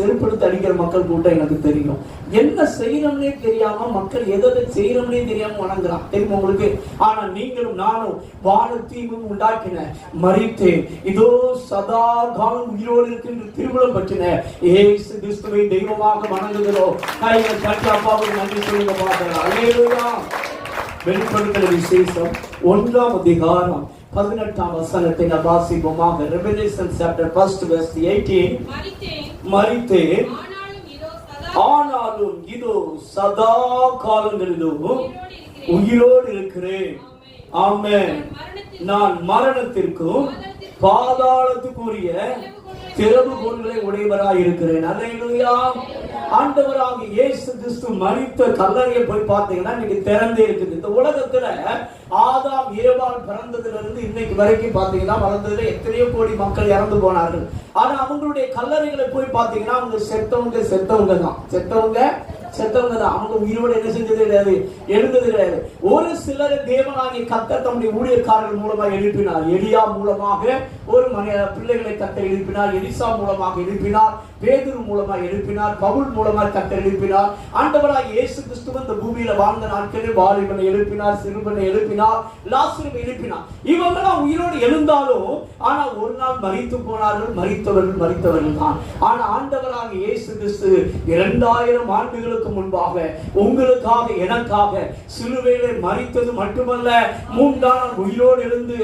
செருப்படுத்தி அடிக்கிற மக்கள் கூட்டம் எனக்கு தெரியும். என்ன செய்யணும்னே தெரியாம மக்கள் எதை செய்யணும்னே தெரியாம வணங்குறான் தெரியுமா உங்களுக்கு? ஆனா நீங்களும் நானும் வானத்தையும் உண்டாக்கின மரித்தேன் இதோ சதா காலம் உயிரோடு இருக்கின்ற திருமணம் பற்றின இயேசு கிறிஸ்துவை தெய்வமாக வணங்குகிறோம். கைகள் தட்டி அப்பாவுக்கு நன்றி சொல்லுங்க பார்க்கலாம். அல்லேலூயா. வெளிப்படுத்தல் விசேஷம் 1ஆம் அதிகாரம் 18ஆம் வசனத்தை நாம் வாசிப்போமாக. ரெவெலேஷன் சாப்டர் 1 verse 18. மரித்தேன் ஆனாலும் இதோ சதா காலங்களிலும் உயிரோடு இருக்கிறேன். ஆமென். நான் மரணத்திற்கும் பாதாளத்துக்குரிய திறவுகோல்களை உடையவராய் இருக்கிறேன். அல்லேலூயா. ஆண்டவராகிய இயேசு கிறிஸ்து மரித்த கல்லறையை போய் பார்த்தீங்கன்னா இன்னைக்கு திறந்தே இருக்குது. இந்த உலகத்துல ஆதாம் ஏவாள் பிறந்ததுல இருந்து இன்னைக்கு வரைக்கும் பாத்தீங்கன்னா வளர்ந்ததுல எத்தனையோ கோடி மக்கள் இறந்து போனார்கள். ஆனா அவங்களுடைய கல்லறைகளை போய் பாத்தீங்கன்னா அவங்க செத்தவங்க தான். அவங்க உயிரோடு என்ன செஞ்சது கிடையாது, எழுந்தது கிடையாது. ஒரு சிலர் தேவனாகிய கர்த்தர் தம்முடைய ஊழியக்காரர்கள் மூலமாக எழுப்பினார். எலியா மூலமாக ஒரு பிள்ளைகளை கர்த்தர் எழுப்பினார். எலிசா மூலமாக எழுப்பினார். பேதுரு மூலமாக எழுப்பினார். பவுல் மூலமாக கர்த்தர் எழுப்பினார். ஆண்டவராகிய இயேசு கிறிஸ்து இந்த பூமியில வாழ்ந்த நாட்களில் வாலிபனை எழுப்பினார், சிறுவனை எழுப்பினார், லாசருவை எழுப்பினார். இவங்கெல்லாம் உயிரோடு எழுந்தாலும் ஆனா ஒரு நாள் மரித்து போனார்கள். மரித்தவர்கள் தான். ஆனா ஆண்டவராகிய இயேசு கிறிஸ்து 2000 ஆண்டுகளுக்கு முன்பாக உங்களுக்காக எனக்காக சிலுவையிலே மரித்தது மட்டுமல்ல, 3ஆம் நாள் உயிரோடு எழுந்து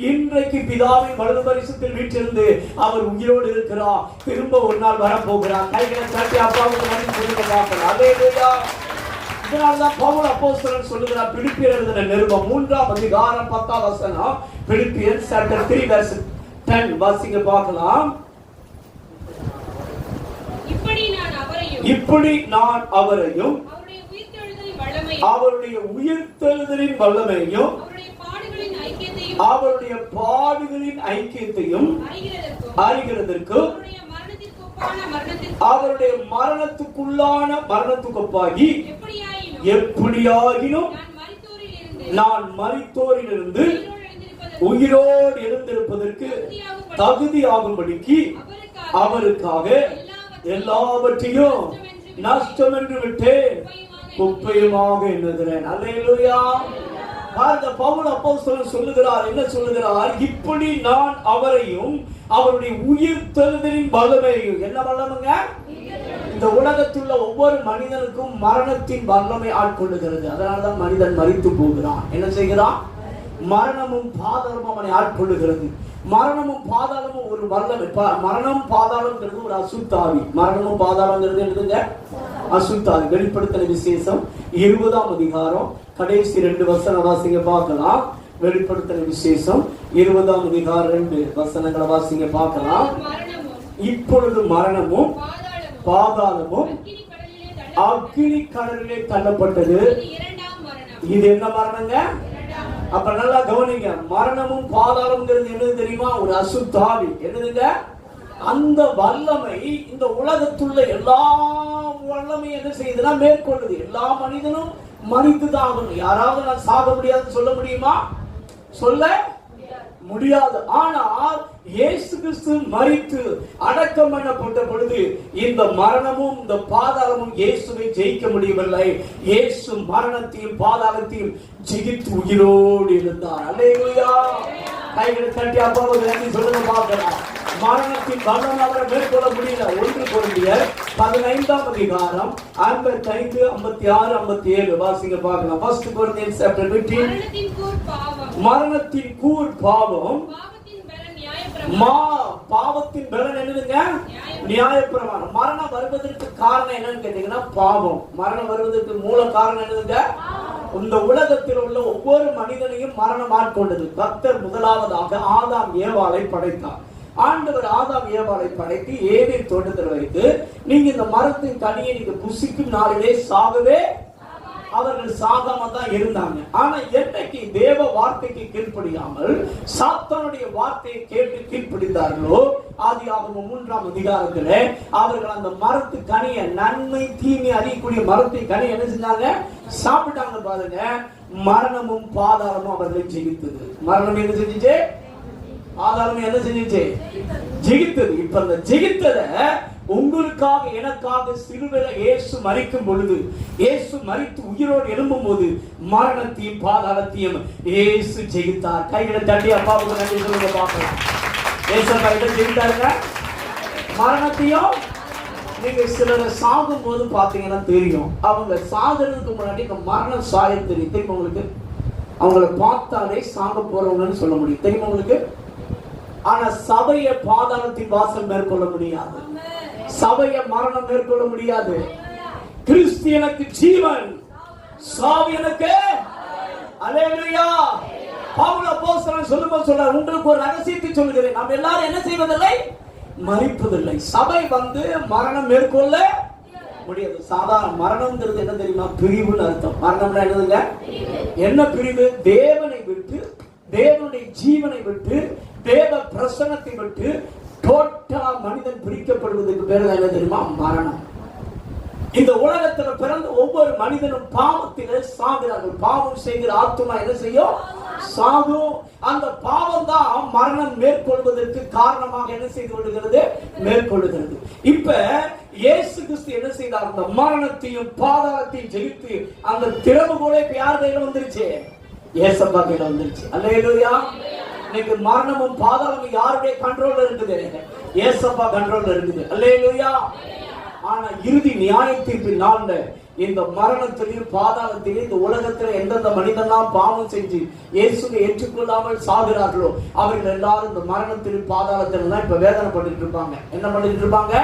இன்றைக்கு பிதாவின் வலது பரிசத்தில் வீற்றிருந்து அவர் உயிரோடு இருக்கிறார். திரும்ப ஒரு நாள் வரப்போகிறார். கைகளை தட்டி அப்பாவுக்கு நன்றி சொல்லுங்க பார்க்கலாம். அல்லேலூயா. இதனால்தான் பவுல் அப்போஸ்தலன் சொல்லுகிறார், பிலிப்பியர் எழுதின நிருபம் 3ஆம் அதிகாரம் 10ஆம் வசனம். பிலிப்பியர் சாப்டர் 3 verse 10 வாசிங்க பார்க்கலாம். இப்படி நான் அவரையும் அவருடைய உயிர்த்தெழுதலின் வல்லமையும் அவருடைய பாடுகளின் ஐக்கியத்தையும் அறிகிறதற்கும் அவருடைய மரணத்துக்குள்ளான மரணத்துக்கொப்பாகி எப்படியாகினும் நான் மரித்தோரிலிருந்து உயிரோடு எழுந்திருப்பதற்கு தகுதியாகும்படிக்கு அவருக்காக எல்லாவற்றையும் நஷ்டம் என்று விட்டேன், குப்பையுமாக எண்ணுகிறேன். அல்லேலூயா. பவுல் அப்போஸ்தலன் சொல்லுகிறார், என்ன சொல்லுகிறார்? இப்படி நான் அவரையும் அவருடைய உயிர்த்தெழுதலின் வல்லமையும், என்ன வல்லமைங்க? இந்த உலகத்துள்ள ஒவ்வொரு மனிதனுக்கும் மரணத்தின் வல்லமை ஆட்கொள்ளுகிறது. அதனால்தான் மனிதன் மரித்து போகிறான். என்ன செய்கிறான்? மரணமும் பாதாளமும் அவனை ஆட்கொள்ளுகிறது. மரணமும் பாதாளமும் ஒரு வல்லமை. மரணம் பாதாளம்ங்கிறது ஒரு அசுத்தாவி. மரணமும் பாதாளம்ங்கிறது என்னதுங்க? அசுத்தாவி. வெளிப்படுத்தல் விசேஷம் 20ஆம் அதிகாரம் கடைசி 2 வசனம் வாசிங்க பார்க்கலாம். வெளிப்படுத்தல் விசேஷம் 20ஆம் அதிகாரம் 2 வசனங்களை வாசிங்க பார்க்கலாம். இப்பொழுது மரணமும் பாதாளமும் அக்கினி கடலிலே தள்ளப்பட்டது. இது என்ன மரணங்க? அப்ப நல்லா கவனிங்க. மரணமும் பாதாளம்ங்கிறது என்னது தெரியுமா? ஒரு அசுத்தாவி. என்னதுங்க? அந்த வல்லமை இந்த உலகத்துள்ள எல்லா வல்லமையும் என்ன செய்யுதுன்னா மேற்கொள்ளுது. எல்லா மனிதனும் மரித்துதான் ஆகணும். யாராவது நான் சாக முடியாதுன்னு சொல்ல முடியுமா? சொல்ல முடியாது. ஆனால் இயேசு கிறிஸ்து மரித்து அடக்கம் பண்ணப்பட்ட பொழுது இந்த மரணமும் இந்த பாதாளமும் இயேசுவை ஜெயிக்க முடியவில்லை. இயேசு மரணத்தையும் பாதாளத்தையும் ஜெயித்து உயிரோடு இருந்தார். அல்லேலூயா. கைகளை தட்டி அப்பாவுக்கு நன்றி சொல்லுங்க பார்க்கலாம். மரணத்தின் வல்லமை அவரை மேற்கொள்ள முடியல. 1 கொரிந்தியர் 15ஆம் அதிகாரம் 55, 56, 57 வாசிங்க பார்க்கலாம். 1 கொரிந்தியர் chapter 15. மரணத்தின் கூர் பாவம். பாவத்தின் பலன் என்னதுங்க? நியாயப்பிரமாணம். மரணம் வருவதற்கு காரணம் என்னன்னு கேட்டீங்கன்னா பாவம். மரணம் வருவதற்கு மூல காரணம் என்னதுங்க? இந்த உலகத்தில் உள்ள ஒவ்வொரு மனிதனையும் மரணம் ஆட்கொண்டது. கர்த்தர் முதலாவதாக ஆதாம் ஏவாளை படைத்தார். ஆண்டவர் ஆதாம் ஏவாளை படைத்து ஏதேன் தோட்டத்தில் வைத்து நீங்க இந்த மரத்தின் கனியை நீங்க புசிக்கும் நாளிலே சாகவே அவர்கள் சாகாம தான் இருந்தாங்க. ஆனா என்னைக்கு தேவ வார்த்தைக்கு கீழ்ப்படியாமல் சாத்தானுடைய வார்த்தையை கேட்டு கீழ்ப்படித்தார்களோ, ஆதியாகமம் 3ஆம் அதிகாரத்திலே அவர்கள் அந்த மரத்து கனியை, நன்மை தீமை அறியக்கூடிய மரத்தை கனி என்ன செஞ்சாங்க? சாப்பிட்டாங்க. பாருங்க, மரணமும் பாதாளமும் அவர்களை ஜெயித்தது. மரணம் என்ன செஞ்சுச்சு? பாதாளம் என்ன செஞ்சுச்சு? ஜெயித்தது. இப்ப அந்த ஜெயித்தத உங்களுக்காக எனக்காக சிலுவையில் இயேசு மரிக்கும் பொழுது, இயேசு மரித்து உயிரோடு எழும்பும் போது மரணத்தையும் பாதாளத்தையும் இயேசு ஜெயித்தார். கைகளை தட்டி அப்பாவுக்கு நன்றி சொல்லுங்க பார்க்கலாம். இயேசு கைகளை ஜெயித்தாருங்க. மரணத்தையும் நீங்க சிலரை சாகும் போது பாத்தீங்கன்னா தெரியும், அவங்க சாகிறதுக்கு முன்னாடி மரணம் சாயம் தெரியும். தெரியுமா உங்களுக்கு? அவங்கள பார்த்தாலே சாக போறவங்கன்னு சொல்ல முடியும். தெரியுமா உங்களுக்கு? ஆனா சபையை பாதாளத்தின் வாசல் மேற்கொள்ள முடியாது. சபையை மரணம் மேற்கொள்ள முடியாது. கிறிஸ்தியனுக்கு ஜீவன், சாவு எனக்கு. அல்லேலூயா. பவுல் அப்போஸ்தலன் சொல்லும்போது சொல்றார், உங்களுக்கு ஒரு ரகசியத்தை சொல்லுகிறேன், நாம் எல்லாரும் என்ன செய்வதில்லை? மரிப்பதில்லை. சபை மரணம் மேற்கொள்ள முடியாது. சாதாரண மரணம்ங்கிறது என்ன தெரியுமா? பிரிவுன்னு அர்த்தம். மரணம்னா என்னதுங்க? என்ன பிரிவு? தேவனை விட்டு, தேவனுடைய ஜீவனை விட்டு, தேவ பிரசன்னத்தை விட்டு டோட்டலா மனிதன் பிரிக்கப்படுவதற்கு பேர் என்ன தெரியுமா? மரணம். இந்த உலகத்தில் பிறந்த ஒவ்வொரு மனிதனும் பாவத்திலே சாகிறார்கள். பாவம் செய்கிற ஆத்துமா என்ன செய்யும்? சாகும். அந்த பாவம் தான் மரணம் மேற்கொள்வதற்கு காரணமாக என்ன செய்து விடுகிறது? மேற்கொள்ளுகிறது. இப்ப இயேசு கிறிஸ்து என்ன செய்தார்? அந்த மரணத்தையும் பாதாளத்தையும் ஜெயித்து அந்த திறவுகோலை இப்ப யார் கையில வந்துருச்சு? இயேசப்பா கையில வந்துருச்சு. அல்லேலூயா. இன்னைக்கு மரணமும் பாதாளமும் யாருடைய கண்ட்ரோல்ல இருக்குது? இயேசப்பா கண்ட்ரோல்ல இருக்குது. அல்லேலூயா. ஆனா இறுதி நியாய தீர்ப்பின் நாள்ல இந்த மரணத்திலையும் பாதாளத்திலையும் இந்த உலகத்துல எந்தெந்த மனிதன்லாம் பாவம் செஞ்சு இயேசுவை ஏற்றுக்கொள்ளாமல் சாகிறார்களோ அவர்கள் எல்லாரும் இந்த மரணத்திலும் பாதாளத்திலும் தான் இப்ப வேதனை பண்ணிட்டு இருப்பாங்க. என்ன பண்ணிட்டு இருப்பாங்க?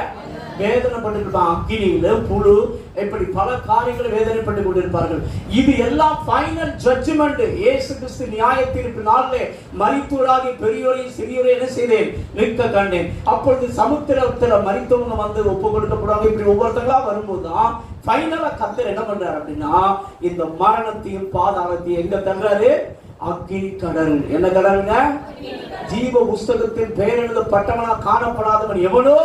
வேதனை பண்ணிட்டு இருப்பாங்க. அக்கினியில, புழு, இப்படி பல காரியங்களை வேதனைப்பட்டு கொண்டிருப்பார்கள். இது எல்லாம் ஃபைனல் ஜட்ஜ்மெண்ட். இயேசு கிறிஸ்து நியாய தீர்ப்பு நாளிலே மரித்தோராகி பெரியோரையும் சிறியோரையும் என்ன செய்தேன்? நிற்க கண்டேன். அப்பொழுது சமுத்திரத்துல மரித்தவங்க ஒப்பு கொடுக்கப்படுவாங்க. இப்படி ஒவ்வொருத்தங்களா வரும்போதுதான் ஃபைனலா கர்த்தர் என்ன பண்றாரு அப்படின்னா, இந்த மரணத்தையும் பாதாளத்தையும் எங்க தள்ளுறாரு? அக்கினி கடல். என்ன கடலுங்க? ஜீவ புஸ்தகத்தில் பெயர் எழுதப்பட்டவனா காணப்படாதவன் எவனோ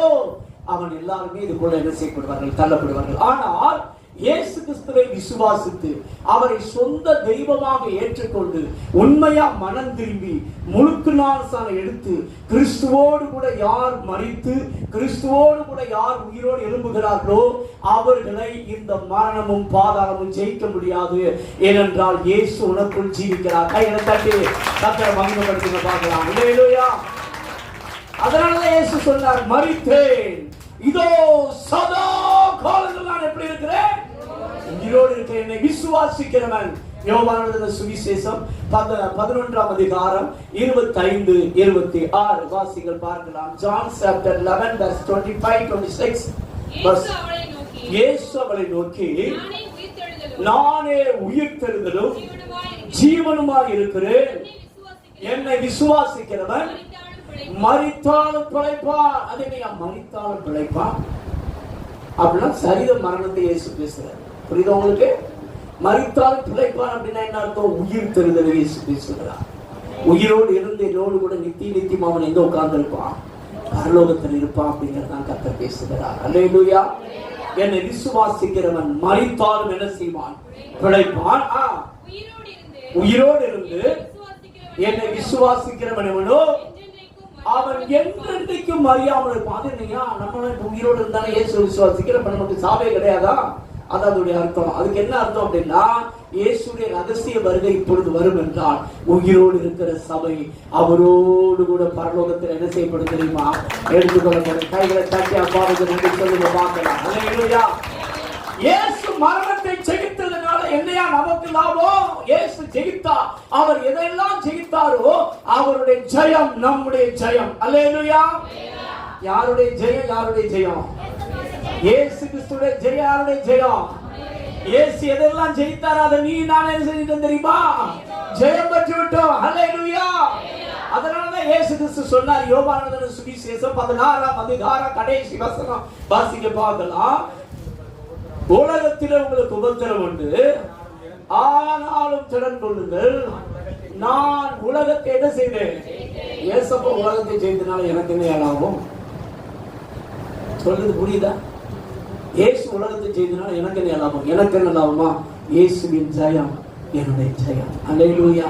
அவன் எல்லாருமே இதுக்குள்ள என்ன செய்யப்படுவார்கள்? தள்ளப்படுவார்கள். ஆனால் இயேசு கிறிஸ்துவை விசுவாசித்து அவரை சொந்த தெய்வமாக ஏற்றுக்கொண்டு உண்மையா மனம் திரும்பி முழுக்கு ஞானஸ்நானம் எடுத்து கிறிஸ்துவோடு கூட யார் மரித்து கிறிஸ்துவோடு கூட யார் உயிரோடு எழும்புகிறார்களோ அவர்களை இந்த மரணமும் பாதாளமும் ஜெயிக்க முடியாது. ஏனென்றால் இயேசு உனக்குள் ஜீவிக்கிறார். கைகளை தட்டி கர்த்தரை மகிமைப்படுத்துங்க பார்க்கலாம். அல்லேலூயா. அதனாலதான் இயேசு சொன்னார், மரித்தேன், இதோ சதா காலங்கள் நான் எப்படி இருக்கிறேன்? உயிரோடு இருக்கிறேன். என்னை விசுவாசிக்கிறவன். யோவான் எழுதின சுவிசேஷம் 11ஆம் அதிகாரம் 25, 26 வாசிங்கள் பார்க்கலாம். John chapter 11 verse 25, 26. இயேசு அவளை நோக்கி, நானே உயிர்த்தெழுதலும் ஜீவனுமாய் இருக்கிறேன். என்னை விசுவாசிக்கிறவன் மரித்தாலும் பிழைப்பான். அது நீங்க மரித்தாலும் பிழைப்பான் அப்படின்னா சரீர மரணத்தை இயேசு பேசுறார். புரியுதா உங்களுக்கு? மரித்தாலும் பிழைப்பான் அப்படின்னா என்ன அர்த்தம்? உயிர் தெழுதலை இயேசு பேசுகிறார். உயிரோடு இருந்து என்னோடு கூட நித்தியம் அவன் எங்க உட்கார்ந்து இருப்பான்? பரலோகத்தில் இருப்பான் அப்படிங்கிறதான் கர்த்தர் பேசுகிறார். அல்லேலூயா. என்னை விசுவாசிக்கிறவன் மரித்தாலும் என்ன செய்வான்? பிழைப்பான். உயிரோடு இருந்து என்னை விசுவாசிக்கிறவன் எவனோ அவன் என்றென்றைக்கும் அறியாமல் இருப்பான். நம்ம உயிரோடு இருந்தானே இயேசு விசுவாசிக்கிற நமக்கு சாவே கிடையாதா? அது அதோடைய அர்த்தம். அதுக்கு என்ன அர்த்தம் அப்படின்னா, இயேசுடைய ரகசிய வருகை இப்பொழுது வரும் என்றால் உயிரோடு இருக்கிற சபை அவரோடு கூட பரலோகத்தில் என்ன செய்யப்படும் தெரியுமா? எடுத்துக்கொள்ளப்படும். கைகளை தட்டி அப்பாவுக்கு நன்றி சொல்லுங்க பார்க்கலாம். அல்லேலூயா. இயேசு மரணத்தை ஜெயித்ததனால என்னையா நமக்கு லாபம்? இயேசு ஜெயித்தார். அவர் எதையெல்லாம் ஜெயித்தாரோ அவருடைய ஜெயம் நம்முடைய ஜெயம். அல்லேலூயா. யாருடைய ஜெயம்? யாருடைய ஜெயம்? இயேசு கிறிஸ்துடைய ஜெயம். யாருடைய ஜெயம்? இயேசு எதெல்லாம் ஜெயித்தாரோ அதை நீ நான் என்ன செஞ்சிட்டோம் தெரியுமா? ஜெயம் பெற்று விட்டோம். அல்லேலூயா. அதனாலதான் இயேசு கிறிஸ்து சொன்னார். யோவான் எழுதின சுவிசேஷம் 16ஆம் அதிகாரம் கடைசி வசனம் வாசிக்க பார்க்கலாம். உலகத்தில் உங்களுக்கு உபத்திரம் உண்டு, ஆனாலும் திடன் கொள்ளுங்கள், நான் உலகத்தை என்ன செய்தேன்? இயேசப்பா உலகத்தை செய்தனால எனக்கு என்ன லாபம்? சொல்றது புரியுதா? இயேசு உலகத்தை செய்தனால எனக்கு என்ன லாபம்? எனக்கு என்ன லாபமா? இயேசுவின் ஜெயம் என்னுடைய ஜெயம். அல்லேலூயா.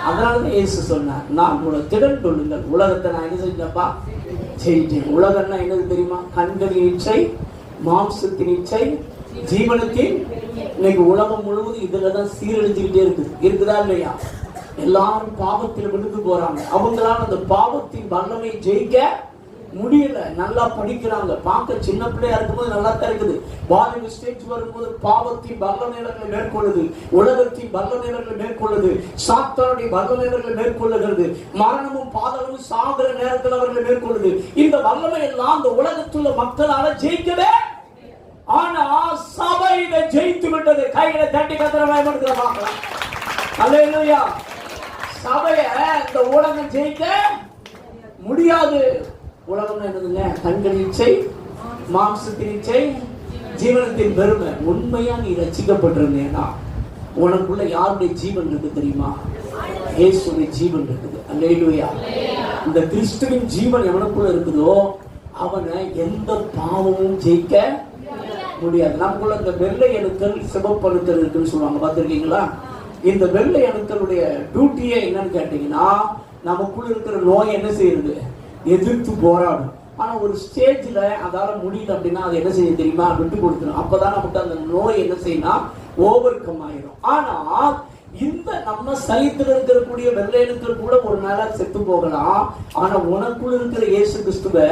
அதனாலதான் இயேசு சொன்னார், நான் உங்களை திடன் கொள்ளுங்கள், உலகத்தை நான் என்ன செஞ்சப்பா? ஜெயித்தேன். உலகம்னா என்னது தெரியுமா? கண்களின் இச்சை, மாம்சத்தின் இச்சை, ஜீவனத்தின். இன்னைக்கு உலகம் முழுவதும் இதுலதான் சீரழிஞ்சுக்கிட்டே இருக்குதா இல்லையா? எல்லாரும் பாவத்தில் விழுந்து போறாங்க. அவங்களால அந்த பாவத்தின் வல்லமை ஜெயிக்க முடியல. நல்லா படிக்கிறாங்க, பார்க்க சின்ன பிள்ளையா இருக்கும்போது நல்லா தான் இருக்குது. வாலிப ஸ்டேஜ் வரும்போது பாவத்தின் வல்லமைகளை மேற்கொள்ளுது, உலகத்தின் வல்லமைகளை மேற்கொள்ளுது, சாத்தானுடைய வல்லமைகளை மேற்கொள்ளுகிறது, மரணமும் பாதாளமும் சாகிற நேரத்தில் அவர்களை மேற்கொள்ளுது. இந்த வல்லமை எல்லாம் அந்த உலகத்துள்ள மக்களால ஜெயிக்கவே. ஆனா சபை இதை ஜெயித்து விட்டது. கைகளை தட்டி கத்திர பார்க்கலாம். அல்லேலூயா. சபையை இந்த உலகம் ஜெயிக்க முடியாது. உலகம் என்னதுங்க? கண்களின் இச்சை, மாம்சத்தின் இச்சை, ஜீவனத்தின் பெருமை. உண்மையா நீ ரட்சிக்கப்பட்டிருந்தேனா உனக்குள்ள யாருடைய ஜீவன் இருக்கு தெரியுமா? இயேசுவின் ஜீவன் இருக்குது. அல்லேலூயா. இந்த கிறிஸ்துவின் ஜீவன் எவனுக்குள்ள இருக்குதோ அவனை எந்த பாவமும் ஜெயிக்க முடியாது. நமக்குள்ள இந்த வெள்ளை அணுக்கள், சிவப்பு அணுக்கள் இருக்குன்னு சொல்லுவாங்க, பார்த்திருக்கீங்களா? இந்த வெள்ளை அணுக்களுடைய டியூட்டியே என்னன்னு கேட்டீங்கன்னா, நமக்குள்ள இருக்கிற நோய் என்ன செய்யுது? எதிர்த்து போராடும். ஆனா ஒரு ஸ்டேஜ்ல அதால முடியல அப்படின்னா அது என்ன செய்ய தெரியுமா? விட்டு கொடுத்துரும். அப்பதான் நமக்கு அந்த நோய் என்ன செய்யணும்? ஓவர் கம் ஆயிடும். ஆனா இந்த நம்ம சரீரத்தில் இருக்கக்கூடிய வெள்ளையணுக்கள் கூட ஒரு நாளா செத்து போகலாம். ஆனா உனக்குள்ள இருக்கிற இயேசு கிறிஸ்துவ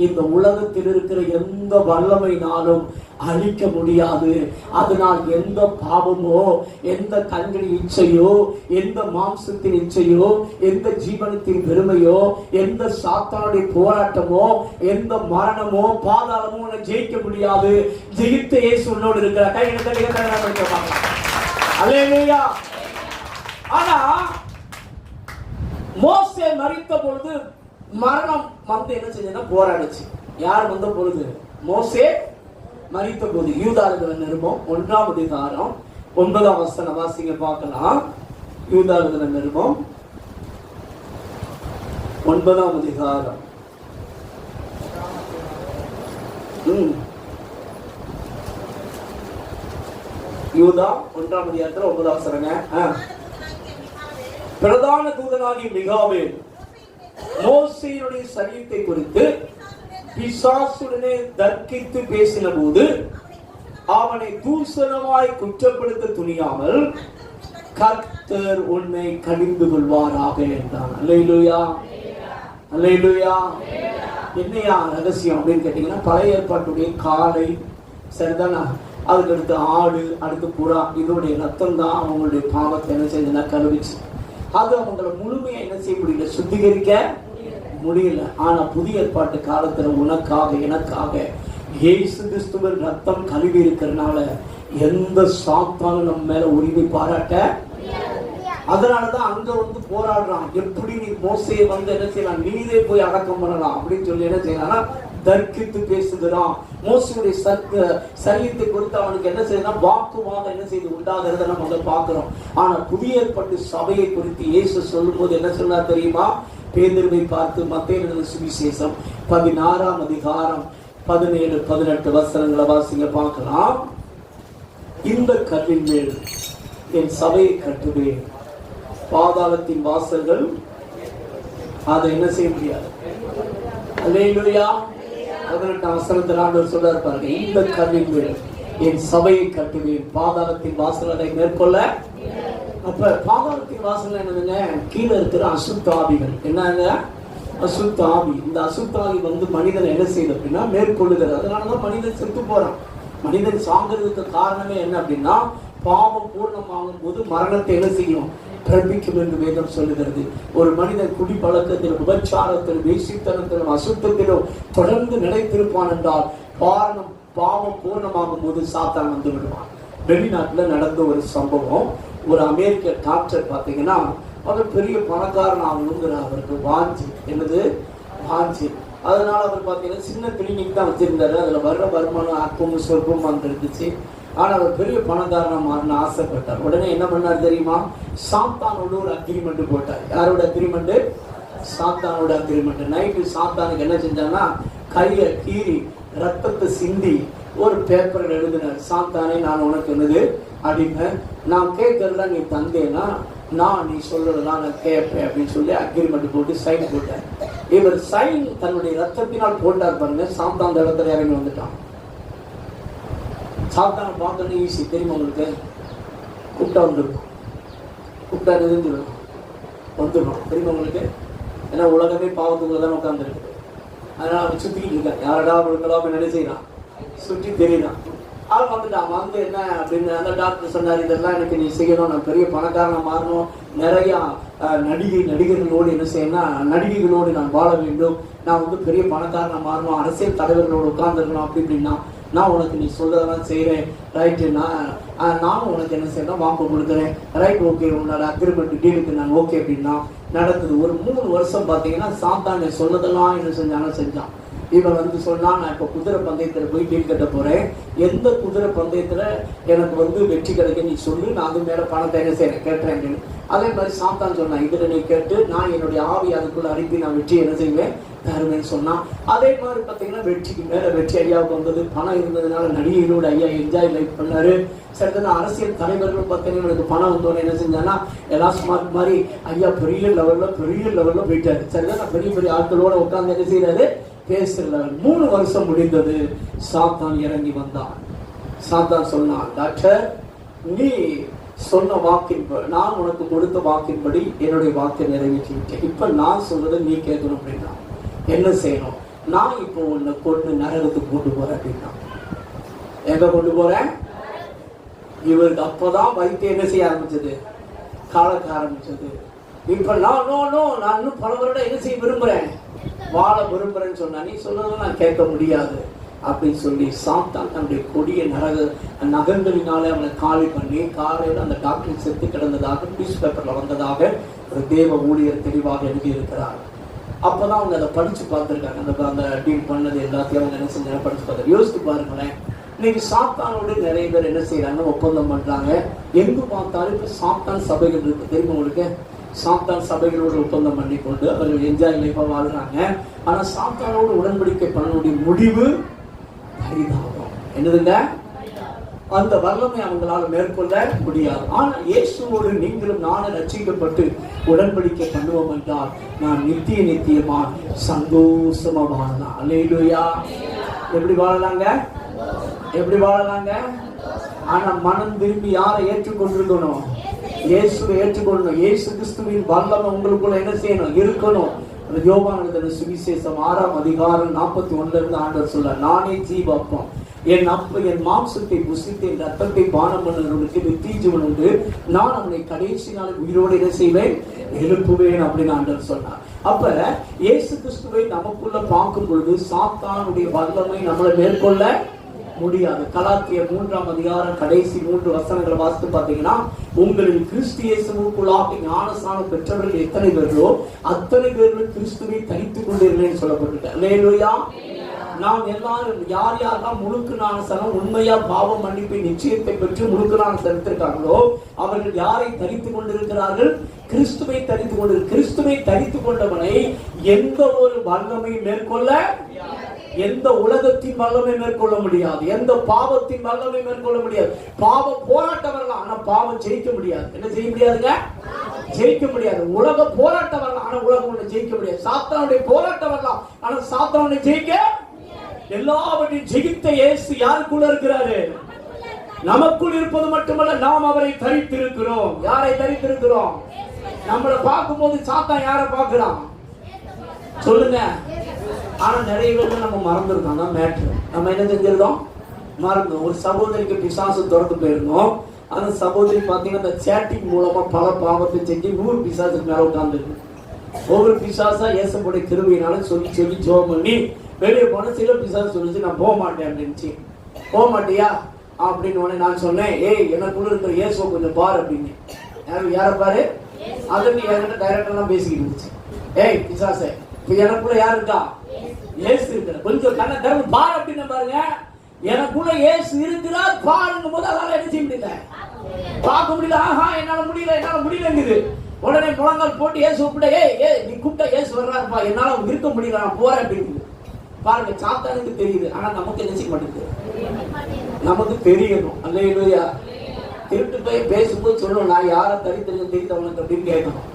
இந்த உலகத்தில் இருக்கிற எந்த வல்லமைனாலும் அழிக்க முடியாது. அதனால் எந்த பாவமோ, எந்த கண்களின் இச்சையோ, எந்த மாம்சத்தின் இச்சையோ, எந்த ஜீவனத்தின் பெருமையோ, எந்த சாத்தானுடைய போராட்டமோ, எந்த மரணமோ, பாதாளமோ உன்னை ஜெயிக்க முடியாது. ஜெயித்த இயேசு உன்னோடு இருக்கிற கைகளை. அல்லேலூயா. ஆனா மோசே மரித்த பொழுது மரணம் வந்து என்ன செஞ்சா போராடுச்சு. யார் வந்த பொழுது? மோசே மரித்த போது. யூதாவின் நிருபம் 1ஆம் அதிகாரம் 9ஆம் வசனம் வாசிங்க பார்க்கலாம். யூதாவின் நிருபம் 9ஆம் அதிகாரம். யூதா 1ஆம் அதிகாரத்துல 9ஆம் வசனங்க. பிரதான தூதனாகிய மிகாவேல் மோசேயுடைய சரீரத்தை குறித்து பிசாசுடனே தர்க்கித்து பேசின போது அவனை தூசணமாய் குற்றப்படுத்த துணியாமல் கர்த்தர் உன்னை கடிந்து கொள்வாராக என்றான். அல்லேலூயா. அல்லேலூயா. என்னையா ரகசியம் அப்படின்னு கேட்டீங்கன்னா, பழைய ஏற்பாட்டுடைய காளை சரிதானா, அதுக்கு அடுத்து ஆடு, அடுத்து புறா, இதோடைய ரத்தம் தான் அவங்களுடைய பாவத்தை என்ன செய்யுதுன்னா கழுவிச்சு. அது அவங்களை முழுமையா என்ன செய்ய முடியல, சுத்திகரிக்க முடியல. ஆனா புதிய ஏற்பாட்டு காலத்துல உனக்காக எனக்காக இயேசு கிறிஸ்துவின் ரத்தம் கழுவி இருக்கிறதுனால எந்த சாத்தானும் நம்ம மேல உரிமை பாராட்ட. அதனாலதான் அங்க வந்து போராடுறான். எப்படி நீ மோசையை வந்து என்ன செய்யலாம், நீரே போய் அடக்கம் பண்ணலாம் அப்படின்னு சொல்லி என்ன செய்யலாம், தர்க்கித்து பேசுகிறான். மோசையுடைய சரீரத்தை குறித்து அவனுக்கு என்ன செய்யணும், வாக்குவாதம் என்ன செய்து உண்டாகிறத நம்ம அதை பார்க்கிறோம். ஆனா புதிய ஏற்பாட்டு சபையை குறித்து இயேசு சொல்லும் போது என்ன சொன்னார் தெரியுமா? பேதுருவை பார்த்து மத்தேயு எழுதின சுவிசேஷம் 16ஆம் அதிகாரம் 17-18 வசனங்களை வாசிங்க பார்க்கலாம். இந்த கல்லின் மேல் என் சபையை கட்டுவேன், பாதாளத்தின் வாசல்கள் அதை என்ன செய்ய முடியாது. அல்லேலூயா. 18ஆம் வசனத்தில் ஆண்டவர் சொல்றார் பாருங்க, இந்த கல்லின் மேல் என் சபையை கட்டுவேன், பாதாளத்தின் வாசல்களை மேற்கொள்ள. அப்ப பாதாளத்தின் வாசல் என்னதுங்க, கீழே இருக்கிற அசுத்தாவிகள். என்னங்க அசுத்தாவி. இந்த அசுத்தாவி வந்து மனிதன் என்ன செய்யுது அப்படின்னா மேற்கொள்ளுகிறது. அதனாலதான் மனிதன் செத்து போறான். மனிதன் சாகிறதுக்கு காரணமே என்ன அப்படின்னா, பாவம் பூர்ணமாகும் போது மரணத்தை என்ன செய்யும், பிறப்பிக்கும் என்று வேதம் சொல்லுகிறது. ஒரு மனிதன் குடிப்பழக்கத்திலும் விபச்சாரத்திலும் வேசித்தனத்திலும் அசுத்தத்திலும் தொடர்ந்து நிலைத்திருப்பான் என்றால் பாவம் பூர்ணமாகும் போது சாத்தான் வந்து விடுவான். வெளிநாட்டுல நடந்த ஒரு சம்பவம். ஒரு அமெரிக்க டாக்டர் பாத்தீங்கன்னா, அவர் பெரிய பணக்காரன் ஆகணுங்கிற அவருக்கு வாஞ்சி. என்னது வாஞ்சி. அதனால அவர் பாத்தீங்கன்னா சின்ன கிளினிக் தான் வச்சிருந்தாரு. அதுல வர்ற வருமானம் அற்பமும் சொற்பமும் வந்துருந்துச்சு. ஆனா அவர் பெரிய பணக்காரனா மாறணும்னு ஆசைப்பட்டார். உடனே என்ன பண்ணார் தெரியுமா, சாத்தானோட ஒரு அக்ரிமெண்ட் போட்டார். யாரோட அக்ரிமெண்ட்? சாத்தானோட அக்ரிமெண்ட். நைட்டு சாத்தானுக்கு என்ன செஞ்சாங்கன்னா, கையை கீறி ரத்தத்தை சிந்தி ஒரு பேப்பரில் எழுதினார். சாத்தானே, நான் உனக்கு என்னது அடிமை, நான் கேட்கறதா நீ தந்தேன்னா நீ சொல்றதெல்லாம் நான் கேட்பேன் அப்படின்னு சொல்லி அக்ரிமெண்ட் போட்டு சைன் போட்டார். இவர் சைன் தன்னுடைய ரத்தத்தினால் போட்டார் பாருங்க. சாத்தான் அந்த இடத்துல இறங்கி வந்துட்டான். சாத்தானை பார்த்தோன்னே ஈஸி தெரியுமா உங்களுக்கு? கூப்பிட்டா வந்துடும், கூப்பிட்டா நெருங்கிடும், வந்துடும் தெரியுமா உங்களுக்கு? ஏன்னா உலகமே பாவத்துக்குள்ள தான் உட்காந்துருக்கு. அதனால அவன் சுற்றிக்கிட்டு இருக்கான். யாரடா அவங்களுக்கெல்லாம் நினைச்சான், சுற்றி தெரியுதான். அவன் வந்துட்டான். வந்து என்ன அப்படின்னு அந்த டாக்டர் சொன்னார், இதெல்லாம் எனக்கு நீ செய்யணும், நான் பெரிய பணக்காரனை மாறணும், நிறையா நடிகர்களோடு என்ன செய்யணும், நடிகைகளோடு நான் வாழ வேண்டும், நான் வந்து பெரிய பணக்காரனை மாறணும், அரசியல் தலைவர்களோடு உட்கார்ந்துருக்கணும் அப்படி இப்படின்னா, நான் உனக்கு நீ சொல்றதெல்லாம் செய்கிறேன் ரைட்டு, நானும் உனக்கு என்ன செய்யணும் வாக்கு கொடுக்குறேன் ரைட் ஓகே, உன்னோட அக்ரிமெண்ட் டீலுக்கு நான் ஓகே அப்படின்னா நடக்குது. ஒரு 3 வருஷம் பார்த்தீங்கன்னா சாத்தான் சொன்னதெல்லாம் என்ன செஞ்சான். இவன் வந்து சொன்னான், நான் இப்போ குதிரை பந்தயத்தில் போய் டீல் கட்ட போகிறேன், எந்த குதிரை பந்தயத்தில் எனக்கு வந்து வெற்றி கிடைக்க நீ சொல்லு, நான் அது மேலே பணத்தை என்ன செய்கிறேன் கேட்டுறேன் அப்படின்னு. அதே மாதிரி சாத்தான் சொன்னான், இதில் நீ கேட்டு நான் என்னுடைய ஆவி அதுக்குள்ளே அனுப்பி நான் வெற்றி என்ன செய்வேன் தருவேன்னு சொன்னான். அதே மாதிரி பார்த்தீங்கன்னா வெற்றிக்கு மேலே வெற்றி ஐயாவுக்கு வந்தது. பணம் இருந்ததுனால நடிகைகளோட ஐயா என்ஜாய் லைஃப் பண்ணாரு. சரிதான? அரசியல் தலைவர்களும் பார்த்தீங்கன்னா எனக்கு பணம் வந்தோன்னு என்ன செஞ்சான்னா எல்லாம் ஸ்மார்ட் மாதிரி ஐயா பெரிய லெவலில் போயிட்டாரு. சரிதான? பெரிய ஆட்களோட உட்காந்து என்ன செய்யறாரு பேசுற. 3 வருஷம் முடிந்தது. சாத்தான் இறங்கி வந்தான். சாத்தான் சொன்னான், டாக்டர் நீ சொன்ன வாக்கின்படி, நான் உனக்கு கொடுத்த வாக்கின்படி என்னுடைய வாக்கை நிறைவேற்றி விட்டேன், இப்ப நான் சொல்றதை நீ கேட்கணும் அப்படின்னா என்ன செய்யணும், நான் இப்போ உன்னை கொண்டு நரகத்துக்கு கொண்டு போறேன் அப்படின்னா. எங்க கொண்டு போறேன்? இவருக்கு அப்பதான் வைத்தியம் என்ன செய்ய ஆரம்பிச்சது, கலக்க ஆரம்பிச்சது. இப்ப நான் இன்னும் பல வருடம் என்ன செய்ய விரும்புறேன், வாழ விரும்புறேன்னு சொன்னா, நீ சொல்றதும் நான் கேட்க முடியாது அப்படின்னு சொல்லி சாத்தான் தன்னுடைய கொடிய நகங்களினாலே அவனை காலி பண்ணி காலையில் அந்த டாக்டர் செத்து கிடந்ததாக நியூஸ் பேப்பர்ல வந்ததாக ஒரு தேவ ஊழியர் தெளிவாக எழுதியிருக்கிறார். அப்பதான் அவங்க அதை படிச்சு பார்த்துருக்காங்க. அந்த டீல் பண்ணது எல்லாத்தையும் அவங்க என்ன செஞ்சாங்க படிச்சு பார்த்து யோசித்து பாருங்களேன். இன்னைக்கு சாத்தானோடு நிறைய பேர் என்ன செய்யறாங்க, ஒப்பந்தம் பண்றாங்க. எங்கு பார்த்தாலும் இப்ப சாத்தான் சபைகள் இருக்கு தெரியுமா உங்களுக்கு? சாத்தான் சபைகளோடு ஒப்பந்தம் பண்ணி கொண்டு அவர்கள் என்ஜாய் லைஃபா வாழ்றாங்க. ஆனா சாத்தானோடு உடன்படிக்கை பண்ணக்கூடிய முடிவு பரிதாபம். என்னதுங்க? அந்த வல்லமை அவங்களால மேற்கொள்ள முடியாது. ஆனா இயேசுவோடு நீங்களும் நானும் ரட்சிக்கப்பட்டு உடன்படிக்கை பண்ணுவோம் என்றால் நான் நித்தியமா சந்தோஷமா வாழலாம். அல்லேலூயா. எப்படி வாழலாங்க? ஆனா மனம் திரும்பி யாரை ஏற்றுக்கொண்டிருக்கணும்? இயேசுவை ஏற்றுக்கொள்ளணும். இயேசு கிறிஸ்துவின் வல்லமை உங்களுக்குள்ள என்ன செய்யணும், இருக்கணும். யோவான் எழுதின சுவிசேஷம் 6ஆம் அதிகாரம் 41 ஆண்டவர் சொல்ல, நானே ஜீவப்பம், என் மாம்சத்தை புசித்து என் ரத்தத்தை பானம் பண்ணுறவனுக்கு நித்திய ஜீவன் உண்டு, நான் அவனை கடைசி நாள் உயிரோடு என்ன செய்வேன், எழுப்புவேன் அப்படின்னு ஆண்டவர் சொன்னார். அப்ப இயேசு கிறிஸ்துவை நமக்குள்ள பார்க்கும் பொழுது சாத்தானுடைய வல்லமை நம்மளை மேற்கொள்ள முடியாது. கலாத்தியர் 3ஆம் அதிகாரம் கடைசி 3 வசனங்களை வாசித்து பார்த்தீங்கன்னா, உங்களின் கிறிஸ்து இயேசுவுக்குள்ளாக ஞானஸ்நானம் பெற்றவர்கள் எத்தனை பேர்களோ அத்தனை பேர்களும் கிறிஸ்துவை தரித்துக் கொண்டிருந்தேன்னு சொல்லப்பட்டிருக்கு. அல்லேலூயா. நாம் எல்லாரும் யாரெல்லாம் முழுக்கு ஞானஸ்நானம் உண்மையா பாவம் மன்னிப்பை நிச்சயத்தை பெற்று முழுக்கு ஞானம் தரித்திருக்காங்களோ அவர்கள் யாரை தரித்துக் கொண்டிருக்கிறார்கள்? கிறிஸ்துவை தரித்துக் கொண்டு. கிறிஸ்துவை தரித்துக் கொண்டவனை எந்த ஒரு வல்லமை மேற்கொள்ள, எந்த உலகத்தின் வல்லமை மேற்கொள்ள முடியாது, எந்த பாவத்தின் வல்லமை மேற்கொள்ள முடியாது. பாவம் போராட்டம் வரலாம், ஆனா பாவம் ஜெயிக்க முடியாது. என்ன செய்ய முடியாதுங்க? ஜெயிக்க முடியாது. உலக போராட்டம் வரலாம், ஆனா உலகம் ஒண்ணு ஜெயிக்க முடியாது. சாத்தானுடைய போராட்டம் வரலாம், ஆனா சாத்தானுடைய ஜெயிக்க, எல்லாவற்றையும் ஜெயித்த இயேசு யாருக்குள்ள இருக்கிறாரு? நமக்குள் இருப்பது மட்டுமல்ல, நாம் அவரை தரித்திருக்கிறோம். யாரை தரித்திருக்கிறோம்? நம்மளை பார்க்கும் போது சாத்தான் யாரை பார்க்கிறான் சொல்லுங்க? ஆனா நிறைய பேர் நம்ம மறந்துருக்கோம். தான் மேட்ரு. நம்ம என்ன செஞ்சிருந்தோம்? மறந்தோம். ஒரு சகோதரிக்கு பிசாசு திறந்து போயிருந்தோம். அந்த சகோதரி பாத்தீங்கன்னா அந்த சேட்டிங் மூலமா பல பாவத்தை செஞ்சு 100 பிசாசுக்கு மேல உட்கார்ந்துருக்கு. ஒவ்வொரு பிசாசா இயேசுவுடைய கிருபையினால சொல்லி ஜெபம் பண்ணி வெளியே போன சில பிசாசு சொல்லிச்சு, நான் போக மாட்டேன் அப்படின்னுச்சு. போக மாட்டியா அப்படின்னு உடனே நான் சொன்னேன், ஏய் எனக்குள்ள இருக்கிற இயேசுவை கொஞ்சம் பாரு அப்படின்னு. யார பாரு? அது நீ என்கிட்ட டைரக்டா பேசிக்கிட்டு இருந்துச்சு. ஏய் பிசாசே, இப்ப எனக்குள்ள யாரு இருக்கா? இயேசு இருக்கிற. கொஞ்சம் கண்ணை திறந்து பாரு அப்படின்னு பாருங்க. எனக்குள்ள இயேசு இருக்கிறார் பாருங்கும் போது அதால என்ன செய்ய முடியல, பார்க்க முடியல. ஆஹா என்னால முடியலங்குது. உடனே முழங்கால் போட்டு இயேசு கூப்பிட்ட, ஏய் நீ கூப்பிட்டா இயேசு வர்றாருப்பா, என்னால இருக்க முடியல, நான் போறேன் அப்படின்னு பாருங்க. சாத்தானுக்கு தெரியுது, ஆனா நமக்கு என்ன செய்ய மாட்டேங்குது, நமக்கு தெரியணும். அல்லேலூயா. திருட்டு போய் பேசும்போது சொல்லணும், நான் யாரை தரித்திருக்கேன் தெரிந்தவனுக்கு அப்படின்னு கேட்கணும்.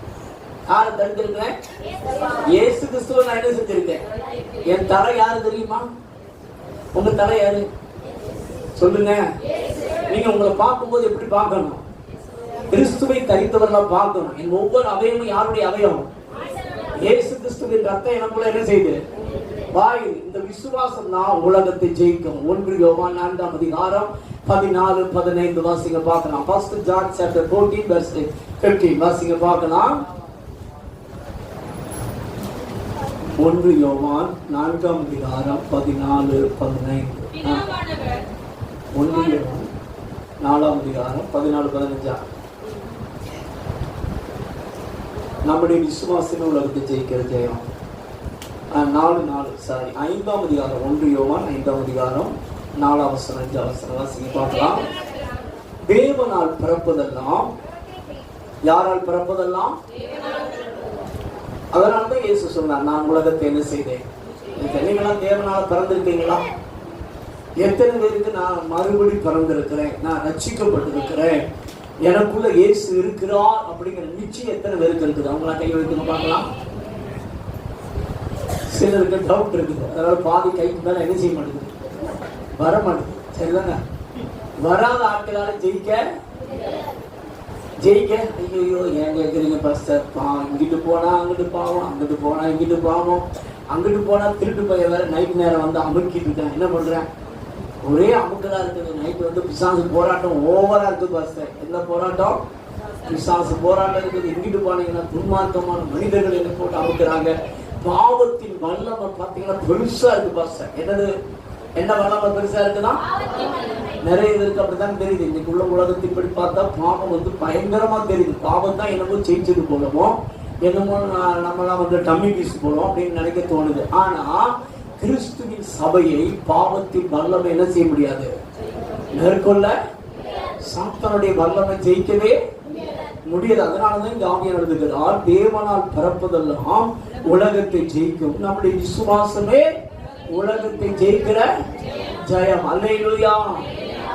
யாரை தரித்திருக்கிறேன்? இயேசு கிறிஸ்துவ நான் என்ன செஞ்சிருக்கேன்? என் தலை யாரு தெரியுமா? உங்க தலை யாரு சொல்லுங்க. நீங்க உங்களை பார்க்கும்போது எப்படி பார்க்கணும்? கிறிஸ்துவை தரித்தவர்களா பார்க்கணும். என் ஒவ்வொரு அவயமும் யாருடைய அவயம்? இயேசு கிறிஸ்துவின் ரத்தம் எனக்குள்ள என்ன செய்து வாய். இந்த விசுவாசம் தான் உலகத்தை ஜெயிக்கும். 1 யோவான் 4 அதிகாரம் 14, 15 வாசிங்க பார்க்கலாம். 1 John chapter 14 verse 15 வாசிங்க பார்க்கலாம். 1 யோவான் 4 அதிகாரம் 14, 15. 1 யோவான் 4 அதிகாரம் 14, 15. நம்முடைய விசுவாசமே உலகத்தை ஜெயிக்கிற ஜெயம். 5 அதிகாரம் 1 யோவான் 5 அதிகாரம் 4 வசனம் 5 வசனம் வாசிங்க பார்க்கலாம். தேவனால் பிறப்பதெல்லாம் யாரால் பிறப்பதெல்லாம்? அதனால்தான் இயேசு சொன்னார், நான் உலகத்தை என்ன செய்தேன். நீங்களாம் தேவனால பிறந்திருக்கீங்களா? எத்தனை பேருக்கு நான் மறுபடி பிறந்திருக்கிறேன், நான் ரட்சிக்கப்பட்டிருக்கிறேன், எனக்குள்ள இயேசு இருக்கிறார் அப்படிங்கிற நிச்சயம் எத்தனை பேருக்கு இருக்குது? அவங்களா கை வைத்துங்க பார்க்கலாம். சிலருக்கு டவுட் இருக்குது, அதனால பாதி கைக்கு மேல என்ன செய்ய மாட்டேங்குது, வர மாட்டேங்குது. சரிதாங்க? வராத ஆட்களால ஜெயிக்க ஐயோ ஏன் கேட்குறீங்க பாஸ்டர்? இங்கிட்டு போனா அங்கிட்டு பாவம், அங்கிட்டு போனா இங்கிட்டு பாவம், அங்கிட்டு போனா திருட்டு பையன் வேற நைட் நேரம் வந்து அமுக்கிட்டு இருக்கேன், என்ன பண்றேன்? ஒரே அமுக்கலா இருக்குது. நைட்டு வந்து பிசாசு போராட்டம் ஓவரா இருக்கு பாஸ்டர். என்ன போராட்டம்? பிசாசு போராட்டம் இருக்குது. எங்கிட்டு போனீங்கன்னா துன்மார்க்கமான மனிதர்கள் என்ன போட்டு அமுக்குறாங்க. பாவத்தின் வல்லமை பாத்தீங்கன்னா பெருசா இருக்கு பாஸ்டர். என்னது? என்ன வல்லமை பெருசா இருக்குன்னா நிறைய இருக்கு. அப்படித்தான் தெரியுது. இன்னைக்கு உள்ள உலகத்தை படி பார்த்தா பாவம் வந்து பயங்கரமா தெரியுது. பாவம் தான் என்னமோ ஜெயிச்சது போலமோ, என்னமோ நம்மளாம் வந்து டம்மி பீஸ் போலோம் அப்படின்னு நினைக்க தோணுது. ஆனா கிறிஸ்துவின் சபையை பாவத்தின் வல்லமை என்ன செய்ய முடியாது, மேற்கொள்ள. சாத்தானுடைய வல்லமை ஜெயிக்கவே முடியாது. அதனாலதான் இங்க ஆவியானவர் எழுதுகிறார், தேவனால் பிறப்பதெல்லாம் உலகத்தை ஜெயிக்கும். நம்முடைய விசுவாசமே உலகத்தை ஜெயிக்கிற ஜெயம். அல்லேலூயா.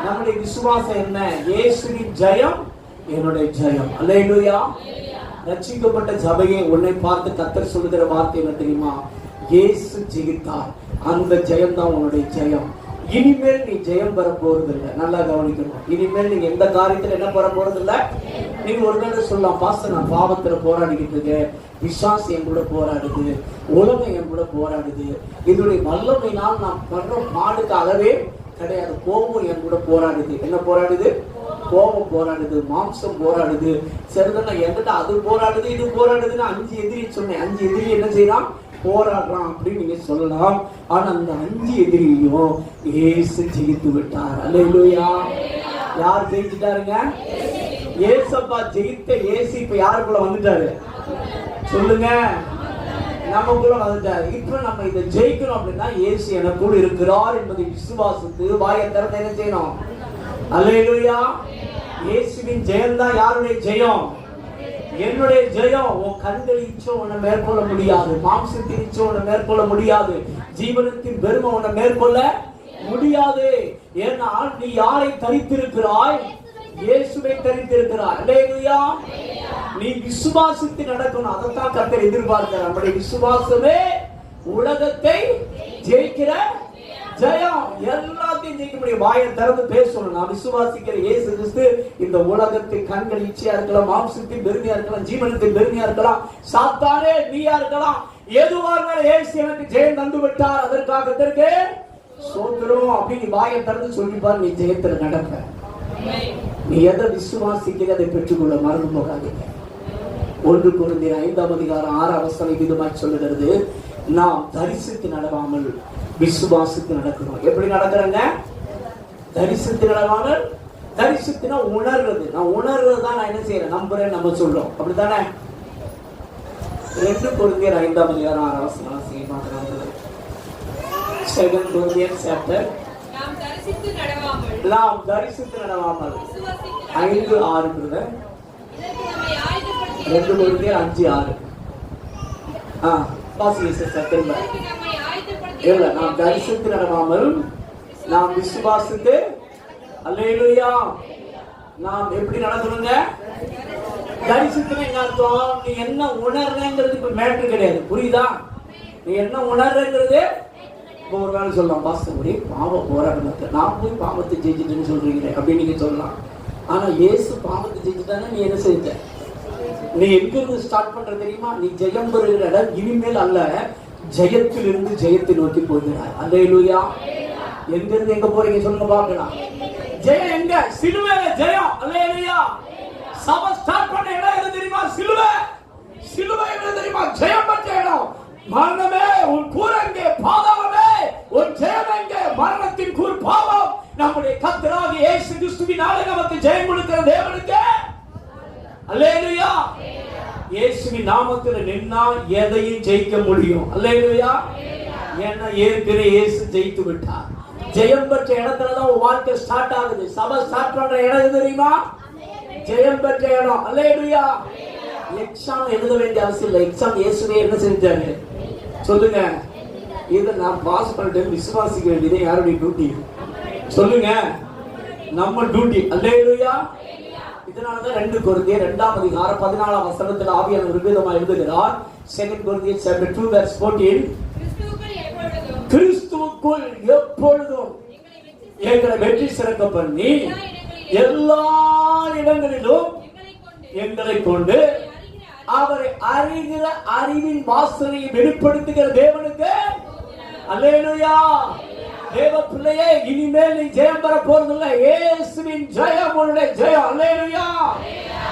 நம்முடைய விசுவாசம் என்ன? இயேசுவின் ஜெயம் என்னுடைய ஜெயம். அல்லேலூயா. ரட்சிக்கப்பட்ட சபையை உன்னை பார்த்து கர்த்தர் சொல்லுகிற வார்த்தை என்ன தெரியுமா? இயேசு ஜெயித்தார், அந்த ஜெயம் தான் உன்னுடைய ஜெயம். இனிமேல் நீ ஜெயம் பெற போறது இல்லை. நல்லா கவனிக்கணும். இனிமேல் நீங்க எந்த காரியத்துல என்ன பெற போறது இல்லை. நீங்க ஒரு நாள் சொல்லலாம், பாஸ்டர் நான் பாவத்துல போராடிக்கிட்டு இருக்கேன், விசுவாசி என் கூட போராடுது, உலகம் என் கூட போராடுது, இதனுடைய வல்லமையினால் நான் பண்ற பாடுக்கு அளவே கிடையாது. கோபம் என் கூட போராடுது. என்ன போராடுது? கோபம் போராடுது, மாம்சம் போராடுது. சரிதானே? என்கிட்ட அது போராடுது, இது போராடுதுன்னு 5 எதிரி சொன்னேன். 5 எதிரி என்ன செய்யறான்? போராடுறான் அப்படின்னு நீங்க சொல்லலாம். ஆனா அந்த 5 எதிரியும் இயேசு ஜெயித்து விட்டார். அல்லேலூயா. யார் ஜெயிச்சிட்டாருங்க? இயேசப்பா ஜெயித்த இயேசு இப்ப யாருக்குள்ள வந்துட்டாரு சொல்லுங்க? நமக்குள்ள வந்துட்டாரு. இப்ப நம்ம இதை ஜெயிக்கணும் அப்படின்னா இயேசு எனக்குள் இருக்கிறார் என்பதை விசுவாசித்து வாயை திறந்து என்ன செய்யணும்? அல்லேலூயா. இயேசுவின் ஜெயம் தான் யாருடைய ஜெயம்? என்னுடைய ஜெயம். உன் கண்கள் இச்சம் உன்னை மேற்கொள்ள முடியாது, மாம்சத்தின் இச்சம் உன்னை மேற்கொள்ள முடியாது, ஜீவனத்தின் பெருமை உன்னை மேற்கொள்ள முடியாது. ஏன்னா நீ யாரை தரித்திருக்கிறாய்? இயேசுவை தரித்திருக்கிறாய். அல்லேலூயா. நீ விசுவாசித்து நடக்கணும். அதைத்தான் கர்த்தர் எதிர்பார்க்கிறார். நம்முடைய விசுவாசமே உலகத்தை ஜெயிக்கிற ஜெயம். எல்லாத்தையும் ஜெயிக்க முடியும். வாயை திறந்து பேசணும். நான் விசுவாசிக்கிற இயேசு கிறிஸ்து இந்த உலகத்தின் கண்கள் இச்சையா இருக்கலாம், மாம்சத்தின் பெருமையா இருக்கலாம், ஜீவனத்தின் பெருமையா இருக்கலாம், சாத்தானே நீயா இருக்கலாம், எதுவா இருந்தாலும் இயேசு எனக்கு ஜெயம் தந்து விட்டார், அதற்காக சோதரம் அப்படின்னு வாயை திறந்து சொல்லிப்பார். நீ ஜெயத்துல நடப்ப. நீ எதை விசுவாசிக்கிற அதை பெற்றுக்கொள்ள மறந்து போகாதீங்க. 1 கொரிந்தியர் 5 அதிகாரம் 6 வசனம் விதமாய் சொல்லுகிறது, நாம் தரிசித்து நடவாமல் விசுவாசித்து நடக்கணும். எப்படி நடக்கிறங்க? தரிசித்து நடவாமல். தரிசித்துனா உணர்றது. நான் உணர்றது தான் நான் என்ன செய்யறேன், நம்புறேன், நம்ம சொல்றோம். அப்படித்தானே? 2 கொரிந்தியர் 5 அதிகாரம் 6 வசனம் பார்க்கலாம். 2 கொரிந்தியர் சாப்டர் நாம் தரிசித்து நடவாமல் 5:6 2 கொரிந்தியர் 5:6 திரும்ப இல்ல, நாம் தரிசித்து நடவாமல் நாம் விசுவாசித்து. அல்லேலூயா. நாம் எப்படி நடக்கணுங்க? தரிசித்தன என்ன அர்த்தம்? நீ என்ன உணர்றங்கிறது இப்ப மேட்ரு கிடையாது. புரியுதா? நீ என்ன உணர்றங்கிறது ஒரு வேலை சொல்லலாம். பாஸ்தபடி பாவம் போராடுறது, நான் போய் பாவத்தை ஜெயிச்சுட்டேன்னு சொல்றீங்க அப்படின்னு நீங்க சொல்லலாம். ஆனா இயேசு பாவத்தை ஜெயிச்சுட்டானே நீ என்ன செஞ்ச? நீ எங்கிருந்து ஸ்டார்ட் பண்ற தெரியுமா? நீ ஜெயம் பெறுகிற இடம் இனிமேல் அல்ல, ஜெயத்தில் இருந்து ஜெயத்தை நோக்கி போகிறாய். அல்லேலூயா. எங்க இருந்து எங்க போறீங்க சொல்லுங்க பார்க்கலாம். ஜெயம் எங்க? சிலுவையில ஜெயம். அல்லேலூயா. சபை ஸ்டார்ட் பண்ண இடம் எது தெரியுமா? சிலுவை. சிலுவை என்ன தெரியுமா? ஜெயம் பெற்ற இடம். மரணமே உன் கூர் எங்கே? பாதாளமே உன் ஜெயம் எங்கே? மரணத்தின் கூர் பாவம். நம்முடைய கர்த்தராகிய இயேசு கிறிஸ்துவினாலே நமக்கு ஜெயம் கொடுக்கிற தேவனுக்கு அல்லேலூயா. இயேசுவின் நாமத்தில் நின்னா எதையும் ஜெயிக்க முடியும். அல்லேலூயா. ஏன்னா ஏற்கனவே இயேசு ஜெயித்து விட்டார். ஜெயம் பெற்ற இடத்துலதான் உன் வாழ்க்கை ஸ்டார்ட் ஆகுது. சபை ஸ்டார்ட் பண்ற இடம் எது தெரியுமா? ஜெயம் பெற்ற இடம். அல்லேலூயா. எக்ஸாம் எழுத வேண்டிய அவசியம் இல்லை. எக்ஸாம் இயேசுவே என்ன செஞ்சாரு சொல்லுங்க. இதை நான் பாஸ் பண்ணிட்டு விசுவாசிக்க வேண்டியது யாருடைய டியூட்டி சொல்லுங்க? நம்ம டியூட்டி. அல்லேலூயா. இதனாலதான் 2 கொரிந்தியர் 2ஆம் அதிகாரம் 14ஆம் வசனத்தில் ஆவியானவர் விதமாக எழுதுகிறார். 2 கொரிந்தியர் chapter 2 verse 14, கிறிஸ்துவுக்குள் எப்பொழுதும் எங்களை வெற்றி சிறக்க பண்ணி எல்லா இடங்களிலும் எங்களை கொண்டு அவரை அறிகிற அறிவின் வாசனையை வெளிப்படுத்துகிற தேவனுக்கு அல்லேலூயா. தேவ பிள்ளையே, இனிமேல் நீ ஜெயம் பெற போறதில்லை. இயேசுவின் ஜெயம் உன்னுடைய ஜெயம். அல்லேலூயா.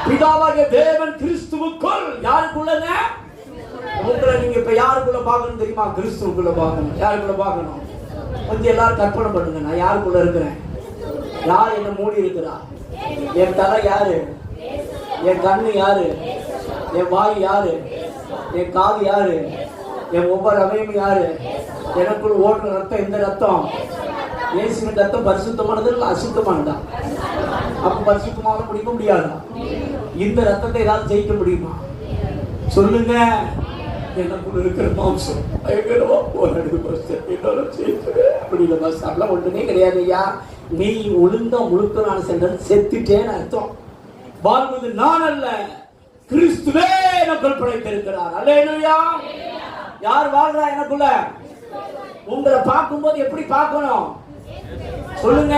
பிதாவாகிய தேவன் கிறிஸ்துவுக்குள் யாருக்குள்ளங்க? உங்களை நீங்க இப்ப யாருக்குள்ள பார்க்கணும் தெரியுமா? கிறிஸ்துவுக்குள்ள பார்க்கணும். யாருக்குள்ள பார்க்கணும்? கொஞ்சம் எல்லாரும் கற்பனை பண்ணுங்க. நான் யாருக்குள்ள இருக்கிறேன்? யார் என்ன மூடி இருக்கிறா? என் தலை யாரு? என் கண்ணு யாரு? என் வாய் யாரு? என் காது யாரு? என் ஒவ்வொரு அவயமும் யாரு? எனக்குள் ஓடுற ரத்தம் எந்த ரத்தம்? இயேசுவின் ரத்தம் பரிசுத்தமானது இல்ல அசுத்தமானதா? அப்ப பரிசுத்தமாக முடிக்க முடியாதா? இந்த ரத்தத்தை ஏதாவது ஜெயிக்க முடியுமா சொல்லுங்க? எனக்குள்ள இருக்கிற மாம்சம் பயங்கரமா போராடுது பாஸ்டர், என்னால ஜெயிக்கிறேன் அப்படி இல்லை பாஸ்டர். அப்படிலாம் ஒன்றுமே கிடையாது ஐயா. நீ ஒழுங்கா முழுக்க நான் சென்றது செத்துட்டேன்னு அர்த்தம். வாழ்வது நான் அல்ல, கிறிஸ்துவே எனக்குள் படைத்திருக்கிறார். அல்லேலூயா. யார் வாழ்றா எனக்குள்ள? உங்களை பார்க்கும்போது எப்படி பார்க்கணும் சொல்லுங்க?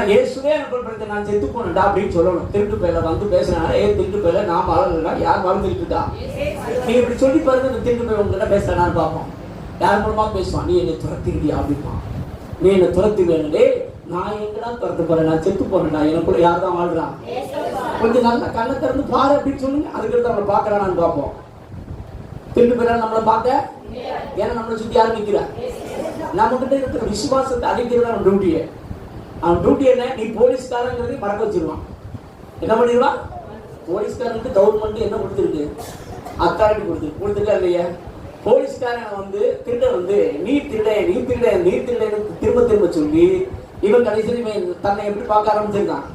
இயேசுவே எனக்குள் படைத்த, நான் செத்து போனேன்டா அப்படின்னு சொல்லணும். திருட்டு பேல வந்து பேசினால திருட்டு பேல நான் வாழலா? யார் வாழ்ந்துட்டு இருக்கா? நீ இப்படி சொல்லி பாருங்க. இந்த திருட்டு பேர் உங்ககிட்ட பேசுறான்னு பார்ப்போம். யார் மூலமா பேசுவான்? நீ என்னை துரத்திக்கிட்டியா அப்படிமா? நீ என்னை துரத்தி வேணுடே. நான் எங்கடா துரத்து போறேன்? நான் செத்து போறேன்டா. எனக்குள்ள யார் தான் வாழ்றான்? கொஞ்சம் நல்லா கண்ணை திறந்து பாரு அப்படின்னு சொல்லுங்க. அதுக்கடுத்து அவங்களை பார்க்கறான்னு பார்ப்போம். திருட்டு பேரா நம்மளை பார்க்க? ஏன்னா நம்மளை சுத்தி யார் நிற்கிறா? நம்ம கிட்ட இருக்கிற விசுவாசத்தை அழிக்கிறது அவன் டியூட்டியே. அவன் டியூட்டி என்ன? நீ போலீஸ்காரங்கிறதை மறக்க வச்சிருவான். என்ன பண்ணிடுவான்? போலீஸ்காரனுக்கு கவர்மெண்ட் என்ன கொடுத்துருக்கு? அத்தாரிட்டி கொடுத்துருக்கா இல்லையா? போலீஸ்காரன் வந்து திருடன் வந்து நீ திருட நீ திருட நீ திருட திரும்ப திரும்ப சொல்லி இவன் கடைசியில் தன்னை எப்படி பார்க்க ஆரம்பிச்சிருக்கான்.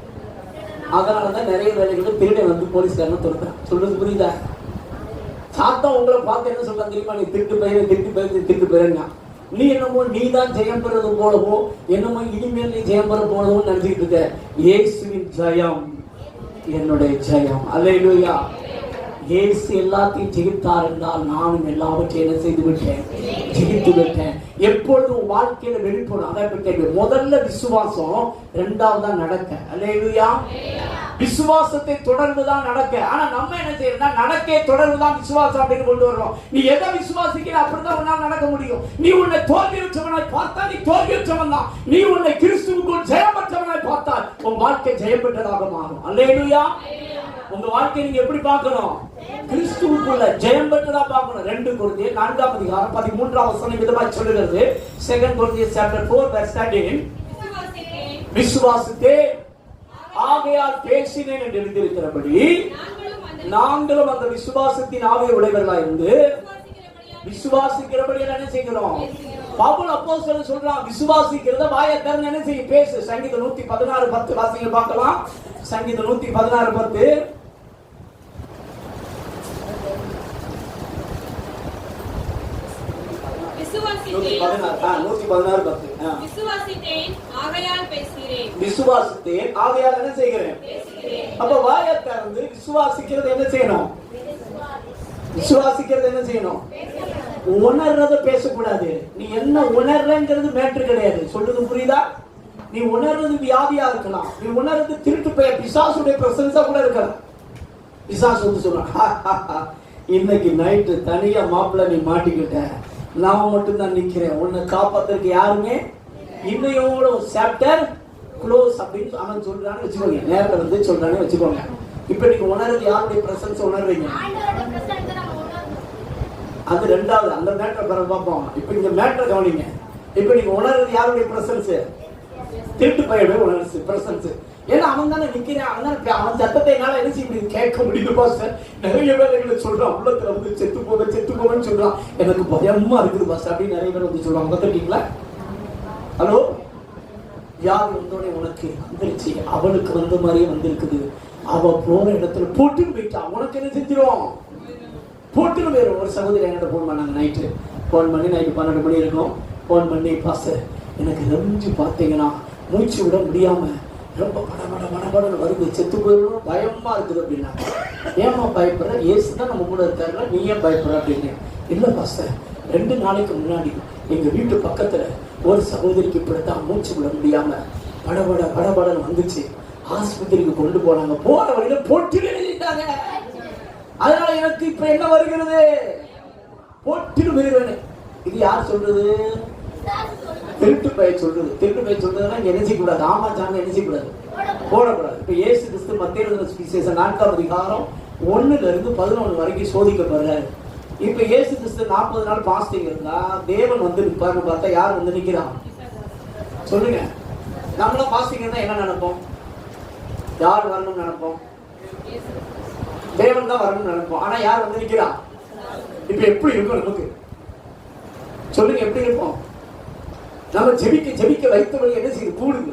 அதனாலதான் நிறைய வேலைகள் திருடன் வந்து போலீஸ்காரனை துரத்துறான். சொல்றது புரியுதா? சாத்தா உங்களை பார்த்து என்ன சொல்றான் தெரியுமா? நீ திருட்டு பயிர் திருட்டு பயிர் திருட்டு பயிரா. நீ என்னமோ நீ தான் ஜெயம் பெறது போலவோ, என்னமோ இனிமேல் நீ ஜெயம் பெற போலவோ நினைச்சுக்கிட்டு இருக்க. இயேசுவின் ஜெயம் என்னுடைய ஜெயம். அல்லேலூயா. இயேசு எல்லாத்தையும் ஜெயித்தார் என்றால் நானும் எல்லாவற்றையும் என்ன செய்து விட்டேன்? ஜெயித்து விட்டேன். எப்பொழுதும் வாழ்க்கையில வெளிப்படும். அதான் கேள்வி. முதல்ல விசுவாசம், இரண்டாவதா நடக்க. அல்லேலூயா. விசுவாசத்தை தொடர்ந்துதான் நடக்க. ஆனா நம்ம என்ன செய்யறோம்னா நடக்க தொடர்ந்துதான் விசுவாசம் அப்படின்னு கொண்டு வர்றோம். நீ எதை விசுவாசிக்கிற அப்படிதான் உன்னால் நடக்க முடியும். நீ உன்னை தோல்வியுற்றவனாய் பார்த்தா நீ தோல்வியுற்றவன் தான். நீ உன்னை கிறிஸ்துவுக்குள் ஜெயம் பெற்றவனாய் பார்த்தால் உன் வாழ்க்கை ஜெயம் பெற்றதாக மாறும். அல்லேலூயா. உங்க வாழ்க்கை நீங்க எப்படி பார்க்கணும்? கிறிஸ்துவுக்குள்ள ஜெயம் பெற்றதா பார்க்கணும். 2 கொரிந்தியர் 4ஆம் அதிகாரம் 13ஆம் வசனம் விதமாக சொல்லுகிறது. 2 கொரிந்தியர் chapter 4 verse 13, விசுவாசித்தே ஆகையால் பேசினேன் என்று எழுதியிருக்கிறபடி நாங்களும் அந்த விசுவாசத்தின் ஆவியை உடையவர்களாய் இருந்து விசுவாசிக்கிறபடி என்ன செய்கிறோம்? பவுல் அப்போஸ்தலன் சொல்றான், விசுவாசிக்கிறத வாயை திறந்து என்ன செய்ய? பேசு. சங்கீதம் 116:10 வாசிங்க பார்க்கலாம். சங்கீதம் 116:10. விசுவாசித்தேன் ஆகையால் பேசுகிறேன். விசுவாசித்தேன் ஆகையால் என்ன செய்கிறேன்? அப்ப வாயை திறந்து விசுவாசிக்கிறது என்ன செய்யணும்? விசுவாசிக்கிறது என்ன செய்யணும்? உணர்றத பேசக்கூடாது. நீ என்ன உணர்றங்கிறது மேட்ரு கிடையாது. சொல்றது புரியுதா? நீ உணர்றது வியாதியா இருக்கலாம், நீ உணர்றது திருட்டு போய் பிசாசுடைய பிரசன்ஸா கூட இருக்கலாம். பிசாசு வந்து சொல்றான், இன்னைக்கு நைட்டு தனியா மாப்பிள்ள நீ மாட்டிக்கிட்ட, நான் மட்டும் தான் நிக்கிறேன், உன்னை காப்பாத்துறதுக்கு யாருமே இன்னையோட சாப்டர் க்ளோஸ் அப்படின்னு அவன் சொல்றான்னு வச்சுக்கோங்க. நேரத்தை வந்து சொல்றானே வச்சுக்கோங்க. இப்ப நீங்க உணர்றது யாருடைய பிரசன்ஸ் உணர்றீங்க? அது ரெண்டாவது, அந்த மேட்டர் பிறகு பார்ப்போம். இப்ப இந்த மேட்டர் கவனிங்க. இப்ப நீங்க உணர்றது யாருடைய பிரசன்ஸ்? திருட்டு பையனே உணர்ச்சி பிரசன்ஸ். ஏன்னா அவன் தானே நிக்கிறான், அவன் சத்தத்தை என்னால என்ன செய்ய முடியுது? கேட்க முடியுது பாஸ்டர். நிறைய பேர் எங்களை சொல்றான், உள்ளத்துல வந்து செத்து போவேன்னு சொல்றான், எனக்கு பயமா இருக்குது பாஸ்டர் அப்படின்னு நிறைய பேர் வந்து சொல்றாங்க. பார்த்துருக்கீங்களா? ஹலோ, யார் வந்தோடனே உனக்கு வந்துருச்சு, அவளுக்கு வந்த மாதிரியே வந்திருக்குது, அவ போற இடத்துல போட்டுன்னு போயிட்டா, உனக்கு என்ன செஞ்சிடும்? போட்டுன்னு போயிடும். ஒரு சகோதரி என்கிட்ட போன் பண்ணாங்க, நைட்டு போன் பண்ணி, நைட்டு 12 மணி இருக்கும், போன் பண்ணி, பாஸ்டர் எனக்கு ரெஞ்சு பார்த்தீங்கன்னா மூச்சு விட முடியாம ரொம்ப படபடன்னு வருது, செத்து போயிடணும், பயமா இருக்குது அப்படின்னா. ஏமா பயப்படுற? ஏசு தான் நம்ம கூட இருக்காருல, நீ ஏன் பயப்படுற அப்படின்னு. இல்லை பாஸ்டர், 2 நாளைக்கு முன்னாடி எங்க வீட்டு பக்கத்துல ஒரு சகோதரிக்கு இப்படித்தான் மூச்சு விட முடியாம படபடன்னு வந்துச்சு, ஆஸ்பத்திரிக்கு கொண்டு போனாங்க, போற வழியில போட்டு எழுதிட்டாங்க. அதனால எனக்கு இப்ப என்ன வருகிறது? போட்டு போயிடுவேன். இது யார் சொல்றது? திருட்டு பைய சொல்றது. திருட்டு பைய சொல்றதுன்னா இங்க நினைச்ச கூடாது, ஆமா சாங்க நினைச்ச கூடாது, போடக்கூடாது. இப்ப இயேசு கிறிஸ்து மத்தேயு எழுதின சுவிசேஷம் 4ஆம் அதிகாரம் 1 to 11 வரைக்கும் சோதிக்கப்படுறாரு. இப்ப இயேசு கிறிஸ்து 40 நாள் பாஸ்டிங் இருந்தா தேவன் வந்து நிற்பாருன்னு பார்த்தா யார் வந்து நிக்கிறான்? சொல்லுங்க. நம்மளும் பாஸ்டிங் இருந்தா என்ன நினைப்போம்? யார் வரணும்னு நினைப்போம்? தேவன் தான் வரணும்னு நினைப்போம். ஆனா யார் வந்து நிக்கிறா? இப்ப எப்படி இருக்கும் நமக்கு? சொல்லுங்க, எப்படி இருப்போம்? நம்ம ஜெபிக்க வைத்த வழி என்ன செய்யுது? கூடுது.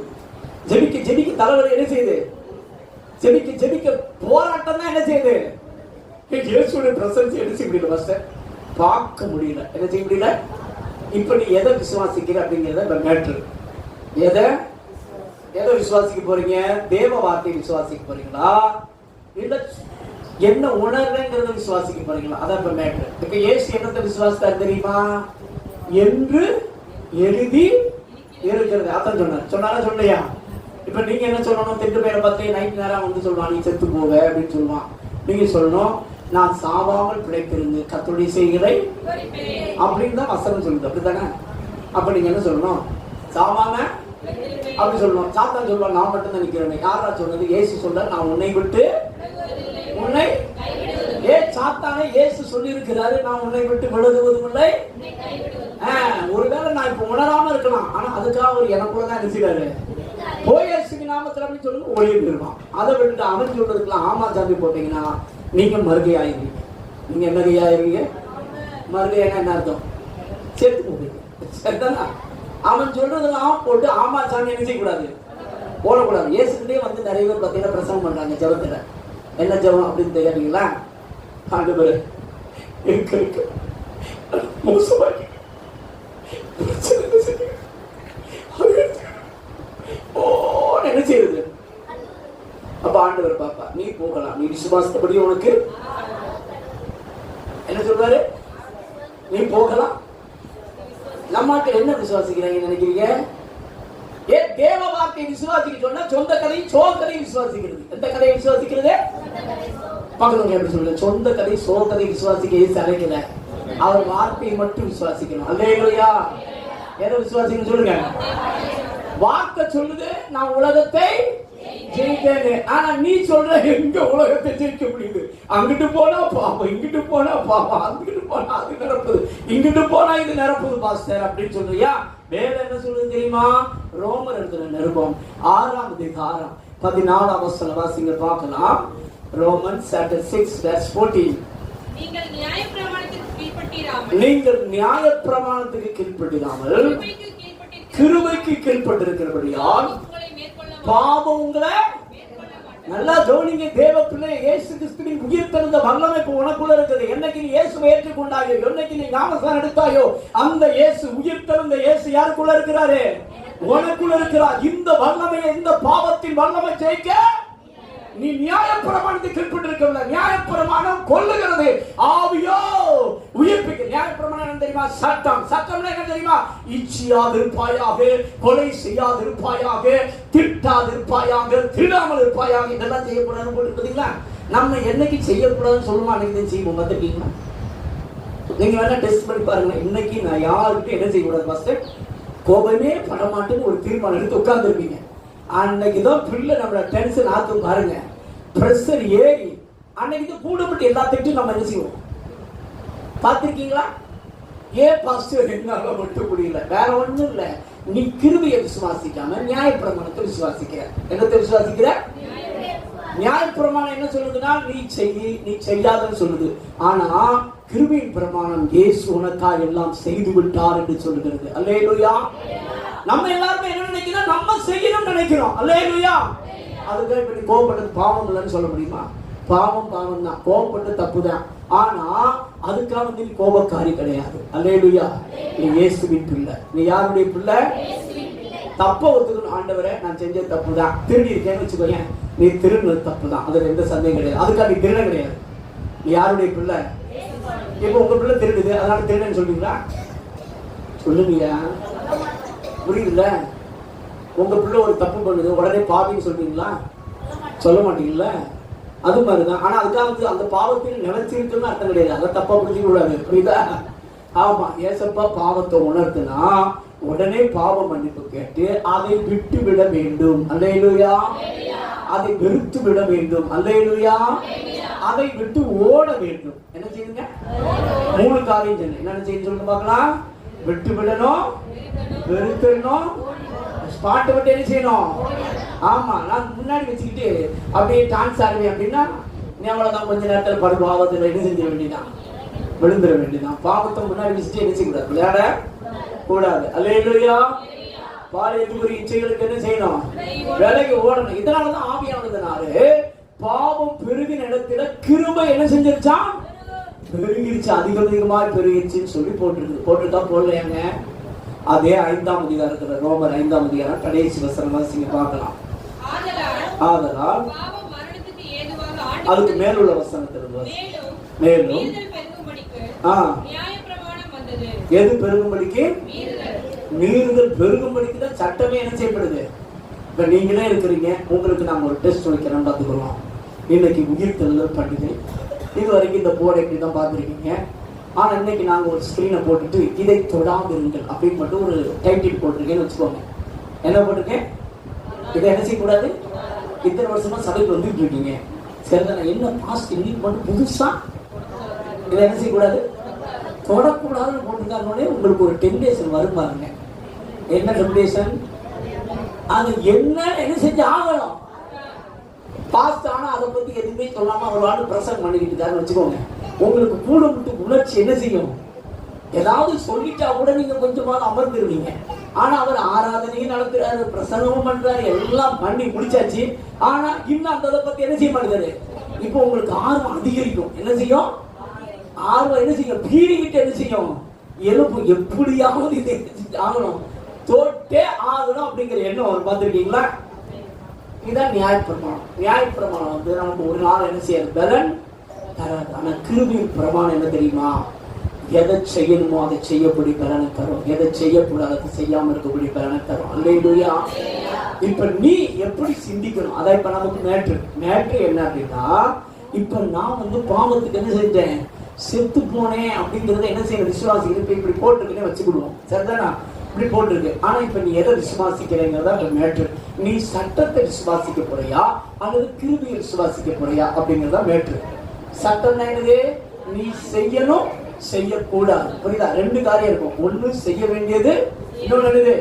ஜெபிக்க தலைவலி என்ன செய்யுது? ஜெபிக்க போராட்டம் தான் என்ன செய்யுது? இயேசுவோட பிரசன்ஸ் என்ன செய்ய முடியல? பாஸ்டர் பார்க்க முடியல, என்ன செய்ய முடியல? இப்ப நீ எதை விசுவாசிக்கிற அப்படிங்கறத மேட்ரு. எதை விசுவாசிக்க போறீங்க? தேவ வார்த்தையை விசுவாசிக்க போறீங்களா, இல்ல என்ன உணர்றேங்கிறத விசுவாசிக்க போறீங்களா? அதான் இப்ப மேட்ரு. இப்ப இயேசு என்னத்தை விசுவாசித்தார் தெரியுமா? என்று எழுதி இருக்கிறது. அதான் சொன்னாரா சொல்லையா? இப்ப நீங்க என்ன சொல்லணும்? திட்டு பேரை பார்த்து நைட் நேரம் வந்து சொல்லுவான், நீ செத்து போவ அப்படின்னு சொல்லுவான். நீங்க சொல்லணும், நான் சாவாமல் பிழைத்திருந்து கர்த்தருடைய செய்களை அப்படின்னு தான் வசனம் சொல்லுது. அப்படித்தானே? அப்ப நீங்க என்ன சொல்லணும்? சாவாம அப்படி சொல்லணும். சாத்தான் சொல்லுவான், நான் மட்டும் தான் நிக்கிறேன். யாரா சொன்னது? இயேசு சொல்ற, நான் உன்னை விட்டு உன்னை சாத்தானே இயேசு சொல்லி இருக்கிறாரு, நான் உன்னை விட்டு விலகுவதும் இல்லை. ஒருவேளை நான் இப்ப உணராம இருக்கலாம், ஆனா அதுக்காக அவர் எனக்குள்ளதான் நினைச்சாரு. போயேசுவின் நாமத்தில் அப்படின்னு சொல்லுங்க, ஒளிய போயிருவான். அதை விட்டுட்டு அவன் சொல்றதுக்குலாம் ஆமா சாமி போட்டீங்கன்னா நீங்க மறுகை ஆயிருவீங்க. நீங்க என்ன கையாயிருவீங்க? மறுகையான என்ன அர்த்தம்? சேர்த்து போவீங்க. சரிதானா? அவன் சொல்றதெல்லாம் போட்டு ஆமா சாமி என்ன செய்யக்கூடாது? போடக்கூடாது. இயேசுக்கிட்டே வந்து நிறைய பேர் பார்த்தீங்கன்னா பிரசங்கம் பண்றாங்க ஜெபத்துல. என்ன ஜெபம் அப்படின்னு தெரியாதீங்களா? ஆண்டவரே இருக்க மோசமாக்கி என்ன செய்யுது? அப்ப ஆண்டவர் பாப்பா, நீ போகலாம், நீ விசுவாசப்படி உனக்கு என்ன சொல்றாரு? நீ போகலாம். நம்மாக்கள் என்ன விசுவாசிக்கிறாங்க நினைக்கிறீங்க? தேவ வார்த்தையை விசுவாசிக்க சொன்னா சொந்த கதையும் சோ கதையும் விசுவாசிக்கிறது. எந்த கதையை விசுவாசிக்கிறது? பக்கத்துல எப்படி சொல்லுங்க? சொந்த கதை சோ கதை விசுவாசிக்க அழைக்கல, அவர் வார்த்தையை மட்டும் விசுவாசிக்கணும். அல்லேலூயா. எதை விசுவாசிக்கணும் சொல்லுங்க? வார்த்தை சொல்லுது நான் உலகத்தை ஜெயித்தேன்னு. ஆனா நீ சொல்ற எங்க உலகத்தை ஜெயிக்க முடியுது? அங்கிட்டு போனா பாவம், இங்கிட்டு போனா பாவம், அங்கிட்டு போனா அது நிரப்புது, இங்கிட்டு போனா இது நிரப்புது பாஸ்டர் அப்படின்னு சொல்றியா? வேதம் என்ன சொல்லுது தெரியுமா? ரோமர் எழுதின நிருபம் 6ஆம் அதிகாரம் 14ஆம் வசனம் வாசிங்க பார்க்கலாம். Romans chapter 6 verse 14. நீங்கள் நியாயப்பிரமாணத்துக்கு கீழ்ப்படிராமல் கிருபைக்கு கீழ்ப்பட்டிருக்கிறபடியால் பாவம் உங்களை நல்லா கவனிங்க தேவ பிள்ளை, இயேசு கிறிஸ்துவின் உயிர்த்தெழுந்த வல்லமை இப்ப உனக்குள்ள இருக்குது. என்னைக்கு நீ இயேசுவை ஏற்றுக்கொண்டாயோ, என்னைக்கு நீ ஞானஸ்நானம் எடுத்தாயோ, அந்த இயேசு உயிர்த்தெழுந்த இயேசு யாருக்குள்ள இருக்கிறாரு? உனக்குள்ள இருக்கிறார். இந்த வல்லமையை, இந்த பாவத்தின் வல்லமை ஜெயிக்க நீ நியாயப்பிரமாணத்தை கீழ்ப்பட்டிருக்கவில்லை. நியாயப்பிரமாணம் கொல்லுகிறது, ஆவியோ உயிர்ப்பிக்க. நியாயப்பிரமாணம் என்ன தெரியுமா? சட்டம். சட்டம் என்ன தெரியுமா? இச்சியாதிருப்பாயாக, கொலை செய்யாதிருப்பாயாக, திட்டாதிருப்பாயாக, திருடாமல் இருப்பாயாக, இதெல்லாம் செய்யக்கூடாதுன்னு போட்டுருக்கீங்களா? நம்ம என்னைக்கு செய்யக்கூடாதுன்னு சொல்லுவோம், அன்னைக்கு செய்வோம். பார்த்துருக்கீங்களா? நீங்க வேணா டெஸ்ட் பண்ணி பாருங்க. இன்னைக்கு நான் யாருக்கும் என்ன செய்யக்கூடாது? ஃபர்ஸ்ட் கோபமே படமாட்டுன்னு ஒரு தீர்மானம் எடுத்து உட்கார்ந்துருப்பீங்க. அன்னைக்கு தான் பிள்ளை நம்மள டென்ஷன் ஆக்கும் பாருங்க, பிரஷர் ஏறி அன்னைக்கு தான் கூடப்பட்டு எல்லாத்தையும் நம்ம என்ன செய்வோம்? பார்த்திருக்கீங்களா? ஏன் பாஸ்டர் என்னால மட்டும் முடியல? வேற ஒண்ணும் இல்ல, நீ கிருபையை விசுவாசிக்காம நியாயப்பிரமாணத்தை விசுவாசிக்கிற. என்னத்தை விசுவாசிக்கிற? நியாயப்பிரமாணம் என்ன சொல்லுதுன்னா, நீ செய்யாதன்னு சொல்லுது. ஆனா கிருபையின் பிரமாணம் இயேசு உனக்காக எல்லாம் செய்து விட்டார் என்று சொல்லுகிறது. அல்லேலூயா. நம்ம எல்லாருமே என்ன நினைக்கிறோம்? நம்ம செய்யணும்னு நினைக்கிறோம். அல்லேலூயா. அதுக்காக இப்ப நீ கோபப்பட்டது பாவம் இல்லைன்னு சொல்ல முடியுமா? பாவம் பாவம் தான், கோபப்பட்டு தப்பு தான். ஆனா அதுக்காக நீ கோபக்காரி கிடையாது. அல்லேலூயா. நீ இயேசுவின் பிள்ளை. நீ யாருடைய பிள்ளை? தப்ப ஒத்துக்கணும். ஆண்டவரே, நான் செஞ்ச தப்பு தான், திருடி இருக்கேன்னு வச்சுக்கோயேன். நீ திருடுனது தப்பு தான், அதுல எந்த சந்தேகம் கிடையாது. அதுக்காக நீ திருட கிடையாது. நீ யாருடைய பிள்ளை? இப்ப உங்க பிள்ளை திருடுது, அதனால திருடன்னு சொல்றீங்களா? சொல்லுங்க, புரியுதுல்ல? உங்க பிள்ளை ஒரு தப்பு பண்ணுது, உடனே பாவின்னு சொல்றீங்களா? சொல்ல மாட்டீங்கல்ல? அது மாதிரிதான். ஆனா அதுக்காக அந்த பாவத்தில் நினைச்சிருக்குன்னு அர்த்தம் கிடையாது. அதை தப்பா புரிஞ்சுக்க கூடாது. புரியுதா? ஆமா, ஏசப்பா பாவத்தை உணர்த்துனா உடனே பாவ மன்னிப்பு கேட்டு அதை விட்டு விட வேண்டும். அல்லேலூயா. அதை வெறுத்து விட வேண்டும். அல்லேலூயா. அதை விட்டு ஓட வேண்டும். என்ன செய்யுங்க? 3 காரியம் சொன்னேன். என்ன செய்ய சொல்லுங்க பார்க்கலாம். விட்டு விடணும், வெறுக்கணும், ஸ்பாட்டை விட்டு என்ன செய்யணும்? ஆமா, நான் முன்னாடி வச்சுக்கிட்டு அப்படியே டான்ஸ் ஆடுவேன் அப்படின்னா நீ அவ்வளவுதான், கொஞ்ச நேரத்தில் படு பாவத்தில் என்ன செஞ்சிட வேண்டியதான், விழுந்துட வேண்டியதான். பாவத்தை முன்னாடி வச்சுட்டு என்ன செய்யக்கூடாது? விளையாட கூடாது. அல்லேலூயா. பாலியத்துக்குரிய இச்சைகளுக்கு என்ன செய்யணும்? விலகி ஓடணும். இதனாலதான் ஆவியானதுனால பாவம் பெருகின இடத்துல கிருபை என்ன செஞ்சிருச்சான்? பெருகிருச்சு, அதிகமாக பெருகிருச்சுன்னு சொல்லி போட்டுருக்கா போடலையாங்க. அதே 5ஆம் அதிகாரத்துல, ரோமர் 5ஆம் அதிகாரம் கடைசி வசனம் வாசிங்க பார்க்கலாம். ஆதலால் அதுக்கு மேலுள்ள வசனத்திலிருந்து மேலும் எது பெருகும்படிக்கு? மீறுதல் பெருகும்படிக்கு தான் சட்டமே என்ன செய்யப்படுது. இப்ப நீங்களே இருக்கிறீங்க, உங்களுக்கு நாம ஒரு டெஸ்ட் வைக்கிறோம், பார்த்துக்கலாம். இன்னைக்கு உயிர்த்தெழுதல் பண்டிகை. இது வரைக்கும் இந்த போர்டை இப்படி தான் பார்த்துருக்கீங்க. ஆனா இன்னைக்கு நாங்க ஒரு ஸ்கிரீனை போட்டுட்டு இதை தொடாதிருங்கள் அப்படின்னு மட்டும் ஒரு டைட்டில் போட்டிருக்கேன்னு வச்சுக்கோங்க. என்ன போட்டிருக்கேன்? இதை என்ன செய்யக்கூடாது? இத்தனை வருஷமா சபைக்கு வந்துட்டு இருக்கீங்க, சரிதானே? என்ன பாஸ்ட் இன்னைக்கு மட்டும் புதுசா இதை என்ன செய்யக்கூடாது? தொடக்கூடாதுன்னு போட்டிருக்காங்க. உங்களுக்கு ஒரு டெம்ப்டேஷன் வரும் பாருங்க. என்ன டெம்ப்டேஷன்? அது என்ன செஞ்சு ஆகணும்? பாஸ்ட் ஆனா அதை பத்தி எதுவுமே சொல்லாம ஒரு ஆள் பிரசங்கம் பண்ணிக்கிட்டு இருக்காருன்னு வச்சுக்கோங்க. உங்களுக்கு கூட விட்டு உணர்ச்சி என்ன செய்யும்? ஏதாவது சொல்லிட்டா கூட நீங்க கொஞ்சமாவது அமர்ந்துருவீங்க. ஆனா அவர் ஆராதனையும் நடத்துறாரு, பிரசங்கமும் பண்றாரு, எல்லாம் பண்ணி முடிச்சாச்சு. ஆனா இன்னும் அந்த பத்தி என்ன செய்ய மாட்டேங்குது. இப்போ உங்களுக்கு ஆர்வம் அதிகரிக்கும். என்ன செய்யும்? ஆர்வம் என்ன செய்யும்? பீறிக்கிட்டு என்ன செய்யும்? எலும்பு எப்படியாவது இதை ஆகணும், தோட்டே ஆகணும் அப்படிங்கிற எண்ணம் வரும். பார்த்துருக்கீங்களா? இதுதான் நியாயப்பிரமாணம். நியாயப்பிரமாணம் வந்து நமக்கு ஒரு நாள் என்ன செய்யாது? பலன் தராது. ஆனா கிருபையின் பிரமாணம் என்ன தெரியுமா? எதை செய்யணுமோ அதை செய்யப்படி பலனை தரும், எதை செய்யக்கூடாது செய்யாம இருக்கக்கூடிய பலனை தரும். அல்லேலூயா. இப்ப நீ எப்படி சிந்திக்கணும்? அதை இப்ப நமக்கு மேட்ரு என்ன அப்படின்னா, இப்ப நான் வந்து பாவத்துக்கு என்ன செஞ்சேன்? செத்து போனேன் அப்படிங்கறத என்ன செய்யணும்? விசுவாசிக்கிறேன். இப்படி போட்டிருக்கேன்னு வச்சுக்கிடுவோம், சரிதானா? இப்படி போட்டிருக்கு. ஆனா இப்ப நீ எதை விசுவாசிக்கிறேங்கிறதா மேட்ரு. நீ சட்டத்தை விசுவாசிக்க போறியா அல்லது கிருபையை விசுவாசிக்க போறியா அப்படிங்கறதா மேட்ரு. சட்டம் என்னது? நீ செய்யணும், செய்யக்கூடாது. புரியுதா? 2 காரியம் இருக்கும். ஒண்ணு செய்ய வேண்டியது, இன்னொன்னு என்னது?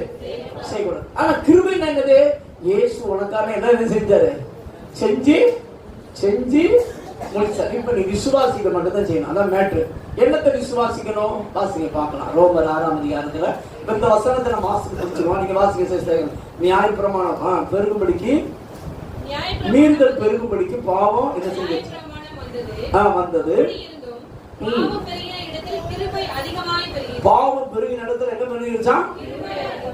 செய்யக்கூடாது. ஆனா கிருபை என்னது? இயேசு உனக்கான என்ன செஞ்சாரு? செஞ்சு முடிச்சாரு. இப்ப நீ விசுவாசிக்க மட்டும் தான் செய்யணும். அதான் மேட்ரு. என்னத்தை விசுவாசிக்கணும்? வாசிக்க பார்க்கலாம். ரோமர் 6ஆம் அதிகாரத்துல இந்த வசனத்தை நம்ம வாசிக்க முடிச்சிருவோம். நீங்க வாசிக்க நியாயப்பிரமாணம் பெருகும்படிக்கு மீறுதல் பெருகும்படிக்கு பாவம் என்ன செய்யுது? நியாயப்பிரமாணம் வந்தது. பாவம் பெருகின இடத்தில் கிருபை அதிகமாய் பெருகியது. பாவம் பெருகின இடத்துல என்ன பண்ணிருச்சான்?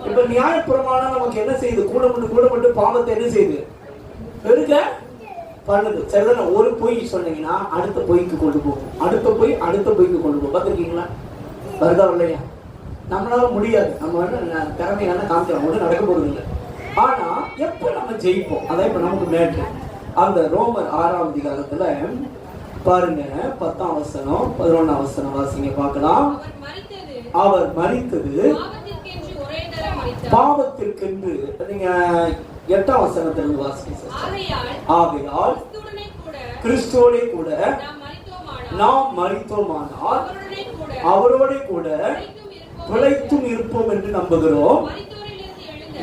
இப்ப நியாயப்பிரமாணம் நமக்கு என்ன செய்யுது? கூட பாவத்தை என்ன செய்யுது? பெருக பண்ணுது. சரிதானே? ஒரு பொய் சொன்னீங்கன்னா அடுத்த பொய்க்கு கொண்டு போகும், அடுத்த பொய்க்கு கொண்டு போகும். பார்த்துருக்கீங்களா? வருதா இல்லையா? நம்மளால முடியாது, நம்ம திறமையான காமிக்கலாம், ஒன்றும் நடக்க போறது இல்லை. ஆனா எப்ப நம்ம ஜெயிப்போம்? அதான் இப்ப நமக்கு மேட்ரு. அந்த ரோமர் 6ஆம் அதிகாரத்துல பாருங்க, 10ஆம் வசனம் 11ஆம் வசனம் வாசிங்க பார்க்கலாம். அவர் மரித்தது பாவத்திற்கென்று. நீங்க 8ஆம் வசனத்திலிருந்து வாசிங்க. ஆகையால் கிறிஸ்துவோடே கூட நாம் மரித்தோமானால் அவரோட கூட பிழைத்தும் இருப்போம் என்று நம்புகிறோம்.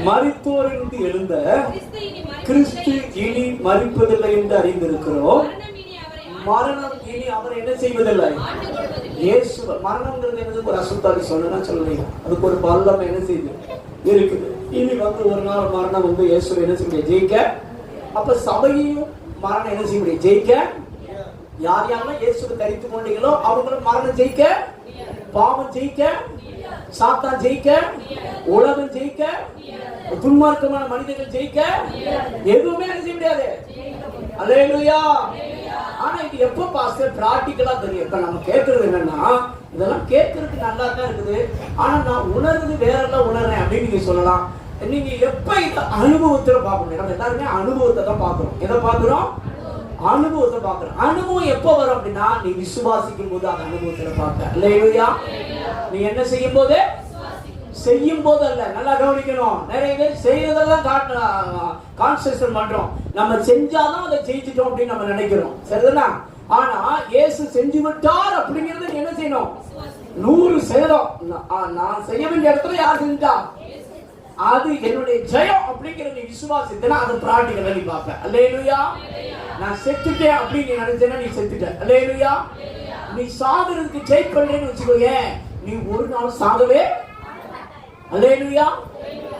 மரித்தோரிலிருந்து எழுந்த கிறிஸ்து இனி மரிப்பதில்லை என்று அறிந்திருக்கிறோம். மரணம் இனி அவரை என்ன செய்வதில்லை. இயேசு மரணம்ங்கிறது என்னது? ஒரு அசுத்தாரி சொன்னா சொல்லலையா? அதுக்கு ஒரு பல்லம் என்ன செய்யுது இருக்குது. இனி ஒரு நாள் மரணம் இயேசு என்ன செய்ய ஜெயிக்க. அப்ப சபையும் மரணம் என்ன செய்ய முடியும்? ஜெயிக்க. யார் யாரெல்லாம் இயேசுவை தரித்து கொண்டீங்களோ அவங்களும் மரணம் ஜெயிக்க, பாவம் ஜெயிக்க, சாத்தான் ஜெயிக்க, உலகம் ஜெயிக்க, துன்மார்க்கமான மனிதர்கள் ஜெயிக்க எதுவுமே என்ன செய்ய முடியாது. அல்லேலூயா. ஆனா இது எப்ப பாஸ்டர் பிராக்டிகலா தெரியும்? இப்ப நம்ம கேட்கறது என்னன்னா, இதெல்லாம் கேட்கறதுக்கு நல்லா தான் இருக்குது, ஆனா நான் உணர்றது வேற எல்லாம் உணர்றேன் அப்படின்னு நீங்க சொல்லலாம். நீங்க எப்ப இந்த அனுபவத்துல பாக்கணும்? நம்ம எல்லாருமே அனுபவத்தை தான் பாக்குறோம். எதை பாக்குறோம்? அனுபவத்தை பாக்குறோம். அனுபவம் எப்ப வரும் அப்படின்னா, நீ விசுவாசிக்கும் போது அந்த அனுபவத்துல பார்க்க. அல்லேலூயா. நீ என்ன செய்யும் போது? செய்யும் போது அல்ல. நல்லா கவனிக்கணும். நிறைய பேர் செய்யறதெல்லாம் கான்சென்ட்ரேட் பண்றோம். நம்ம செஞ்சாதான் அதை ஜெயிச்சிட்டோம் அப்படின்னு நம்ம நினைக்கிறோம். சரிதானா? ஆனா இயேசு செஞ்சு விட்டார் அப்படிங்கறது என்ன செய்யணும்? 100%. நான் செய்ய வேண்டிய இடத்துல யார் செஞ்சா அது என்னுடைய ஜெயம் அப்படிங்கறது விசுவாசித்தனா அது பிராக்டிகலா நீ பார்ப்ப. அல்லேலூயா. நான் செத்துட்டேன் அப்படின்னு நினைச்சேன்னா நீ செத்துட்ட. அல்லேலூயா. நீ சாகுறதுக்கு ட்ரை பண்றேன்னு வச்சுக்கோங்க, நீ ஒரு நாள் சாகவே. அல்லேலூயா.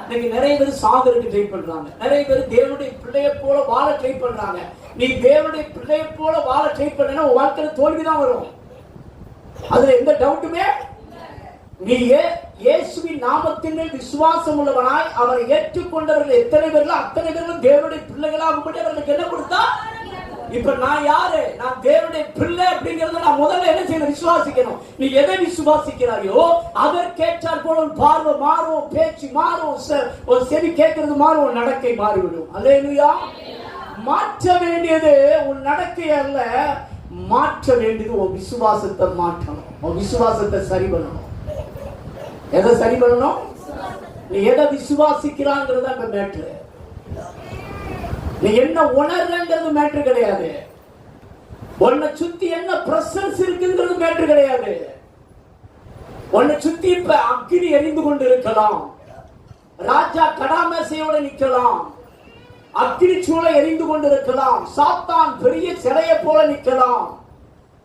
இன்னைக்கு நிறைய பேர் சாகுறதுக்கு ட்ரை பண்றாங்க. நிறைய பேர் தேவனுடைய பிள்ளையை போல வாழ ட்ரை பண்றாங்க. நீ தேவனுடைய பிள்ளையை போல வாழ ட்ரை பண்ணா உன் வாழ்க்கையில தோல்விதான் வரும். அதுல எந்த டவுட்டுமே. நீ இயேசுவின் நாமத்தின் மேல் விசுவாசம் உள்ளவனாய் அவரை ஏற்றுக்கொண்டவர்கள் எத்தனை பேர்கள் அத்தனை பேர்களும் தேவனுடைய பிள்ளைகளாகும்படி அவர்களுக்கு என்ன கொடுத்தா? இப்ப நான் யாரு? நான் தேவனுடைய பிள்ளை அப்படிங்கறத நான் முதல்ல என்ன செய்யணும்? விசுவாசிக்கணும். நீ எதை விசுவாசிக்கிறாயோ அதற்கேற்றாற் போல உன் பார்வை மாறும், பேச்சு மாறும், ஒரு செவி கேட்கறது மாறும், உன் நடக்கை மாறிவிடும். அல்லேலூயா. மாற்ற வேண்டியது உன் நடக்கை அல்ல, மாற்ற வேண்டியது உன் விசுவாசத்தை மாற்றணும். உன் விசுவாசத்தை சரி பண்ணணும். எதை சரி பண்ணணும்? நீ எதை விசுவாசிக்கிறாங்கிறதா இப்ப மேட்ரு. நீ என்ன உணர்றங்கிறது மேட்ரு கிடையாது. உன்னை சுத்தி என்ன பிரசன்ஸ் இருக்குங்கிறது மேட்ரு கிடையாது. உன்னை சுத்தி இப்ப அக்கினி எரிந்து கொண்டு இருக்கலாம், ராஜா கடாமேசையோட நிக்கலாம், அக்கினி சூளை எரிந்து கொண்டு இருக்கலாம், சாத்தான் பெரிய சிலையை போல நிக்கலாம்.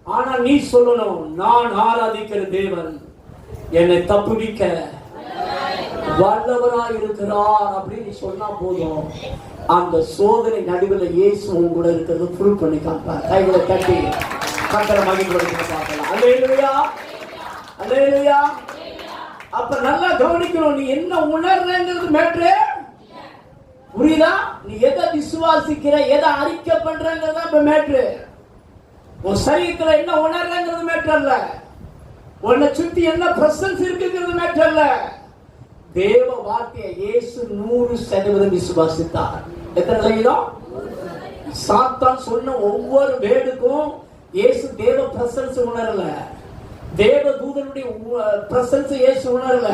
ஆனா நீ சொல்லணும், நான் ஆராதிக்கிற தேவன் என்னை தப்புவிக்க வல்லவராய் இருக்கிறார் அப்படின்னு சொன்னா போதும். அந்த சோதனை நடுவில் இயேசு கூட இருக்கிறது ப்ரூவ் பண்ணி காப்பார். கைகளை கட்டி கர்த்தரை மகிமைப்படுத்தி பார்க்கலாம். அல்லேலூயா. அல்லேலூயா. அப்ப நல்லா கவனிக்கணும். நீ என்ன உணர்றங்கிறது மேட்ரு. புரியுதா? நீ எதை விசுவாசிக்கிற, எதை அறிக்கை பண்றங்கிறதா இப்ப மேட்ரு. உன் சரீரத்துல என்ன உணர்றங்கிறது மேட்ரு அல்ல. உன்னை சுத்தி என்ன பிரசன்ஸ் இருக்குங்கிறது மேட்ரு அல்ல. தேவ வார்த்தையை இயேசு 100% விசுவாசித்தார். எத்தனை சதவீதம்? சாத்தான் சொன்ன ஒவ்வொரு வேடுக்கும் இயேசு தேவ பிரசன்ஸ் உணரல, தேவ தூதனுடைய பிரசன்ஸ் இயேசு உணரல.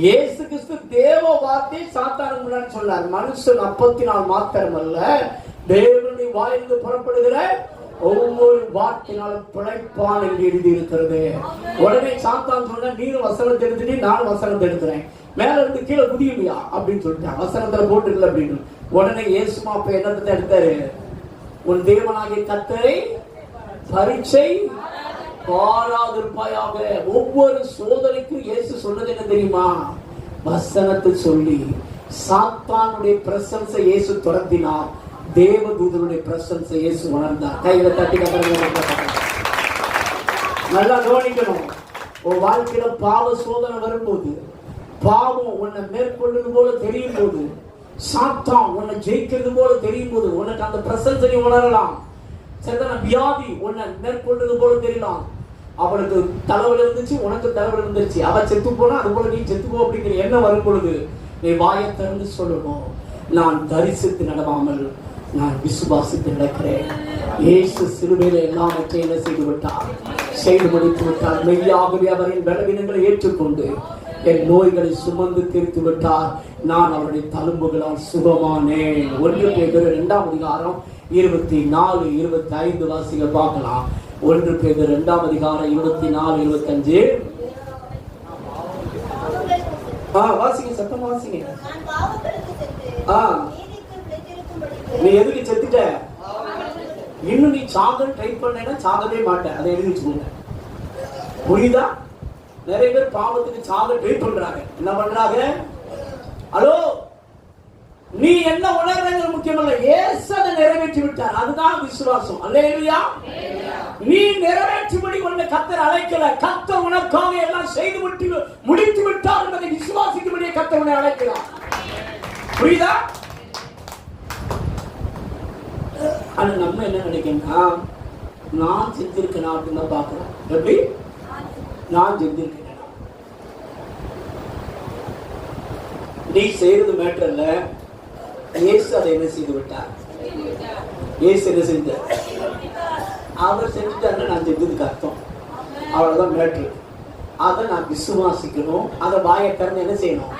இயேசு கிறிஸ்து தேவ வார்த்தை சாத்தானுக்கு முன்னாடி சொன்னார். மனுஷன் அப்பத்தினால் மாத்திரம் அல்ல, தேவனுடைய வாயிலிருந்து புறப்படுகிற ஒவ்வொரு வார்த்தையினாலும் பிழைப்பான் என்று எழுதி இருக்கிறது. உடனே சாத்தான் சொன்ன, நீரும் வசனத்தை எடுத்துட்டு நானும் வசனத்தை எடுக்கிறேன், மேல இருந்து கீழே குதியுமையா அப்படின்னு சொல்லிட்டான். வசனத்துல போட்டுக்கல அப்படின்னு. உடனே இயேசுமா அப்ப என்னத்தை எடுத்தாரு? உன் தேவனாகிய கர்த்தரை பரீட்சை பாராதிருப்பாயாக. ஒவ்வொரு சோதனைக்கும் இயேசு சொன்னது என்ன தெரியுமா? வசனத்தை சொல்லி சாத்தானுடைய பிரசன்ஸை இயேசு துரத்தினார். தேவதூதருடைய பிரசன்ஸை இயேசு உணர்ந்தார். கையில தட்டி நல்லா கவனிக்கணும். உன் வாழ்க்கையில பாவ சோதனை வரும்போது, பாவம் உன்னை மேற்கொள்வது போல தெரியும் போது, சாத்தான் உன்னை ஜெயிக்கிறது போல தெரியும் போது உனக்கு அந்த பிரசன்ஸை நீ உணரலாம். சரிதான? வியாதி உன்னை மேற்கொள்வது போல தெரியலாம். அவளுக்கு தலைவலி இருந்துச்சு, உனக்கு தலைவலி இருந்துச்சு. அவ செத்து போனா அது போல நீ செத்து போ அப்படிங்கிற எண்ணம் வரும் பொழுது நீ வாயை திறந்து சொல்லணும், நான் தரிசித்து நடவாமல் நான் விசுவாசித்து நடக்கிறேன். இயேசு சிலுவையில எல்லாவற்றையும் என்ன செய்து விட்டார்? செய்து முடித்து விட்டார். மெய்யாகவே அவரின் பலவீனங்களை ஏற்றுக்கொண்டு என் நோய்களை சுமந்து தீர்த்து விட்டார். நான் அவருடைய தழும்புகளால் சுகமானேன். 1 பேதுரு 2ஆம் அதிகாரம் 24, 25 வாசிங்க பார்க்கலாம். 1 பேதுரு 2ஆம் அதிகாரம் 24, 25. வாசிங்க, சத்தமா வாசிங்க. நீ எதுக்கு செத்துட்ட? இன்னும் நீ சாக ட்ரை பண்ணேன்னா சாகவே மாட்டேன். அதை எழுதி வச்சுக்கோங்க. புரியுதா? நிறைய பேர் பாவத்துக்கு சாக ட்ரை பண்றாங்க. என்ன பண்றாங்க? ஹலோ, நீ என்ன உணர்றது முக்கியமல்ல, இயேசு அதை நிறைவேற்றி விட்டார். அதுதான் விசுவாசம். அல்லேலூயா. நீ நிறைவேற்றும்படி உன்னை கர்த்தர் அழைக்கல. கர்த்தர் உனக்காக எல்லாம் செய்து முடித்து விட்டார் என்பதை விசுவாசிக்கும்படியே கர்த்தர் உன்னை அழைக்கிறார். புரியுதா? ஆனா நம்ம என்ன நினைக்கணும்னா, நான் செஞ்சிருக்கேன் அப்படின்னு தான் பாக்குறோம். எப்படி? நான் செஞ்சிருக்கேன். நீ செய்யறது மேட்டர் இல்ல, இயேசு அதை என்ன செய்து விட்டார்? இயேசு என்ன செஞ்சார்? அவர் செஞ்சுட்டாருன்னா நான் செஞ்சதுக்கு அர்த்தம். அவ்வளவுதான் மேட்ரு. அதை நான் விசுவாசிக்கணும். அதை வாயை திறந்து என்ன செய்யணும்?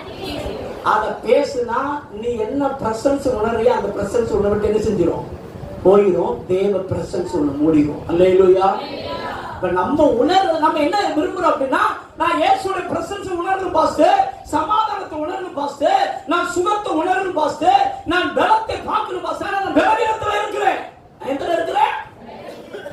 அதை பேசுனா நீ என்ன பிரசன்ஸ் உணர்றியா, அந்த பிரசன்ஸ் உணர்விட்டு என்ன செஞ்சிடும்? போயிடும். தேவ பிரசன்ஸ் உன்னை மூடிடும். அல்லேலூயா. நம்ம நம்ம என்ன விரும்புறோம் அப்படின்னா, நான் இயேசுவோட பிரசன்ஸ் உணரணும் பாஸ்டர், சமாதானத்தை உணரணும் பாஸ்டர், நான் சுகத்தை உணரணும் பாஸ்டர், நான் பலத்தை பார்க்கணும் பாஸ்டர். நான் பலவீனத்துல இருக்கிறேன். எதுல இருக்கிறேன்?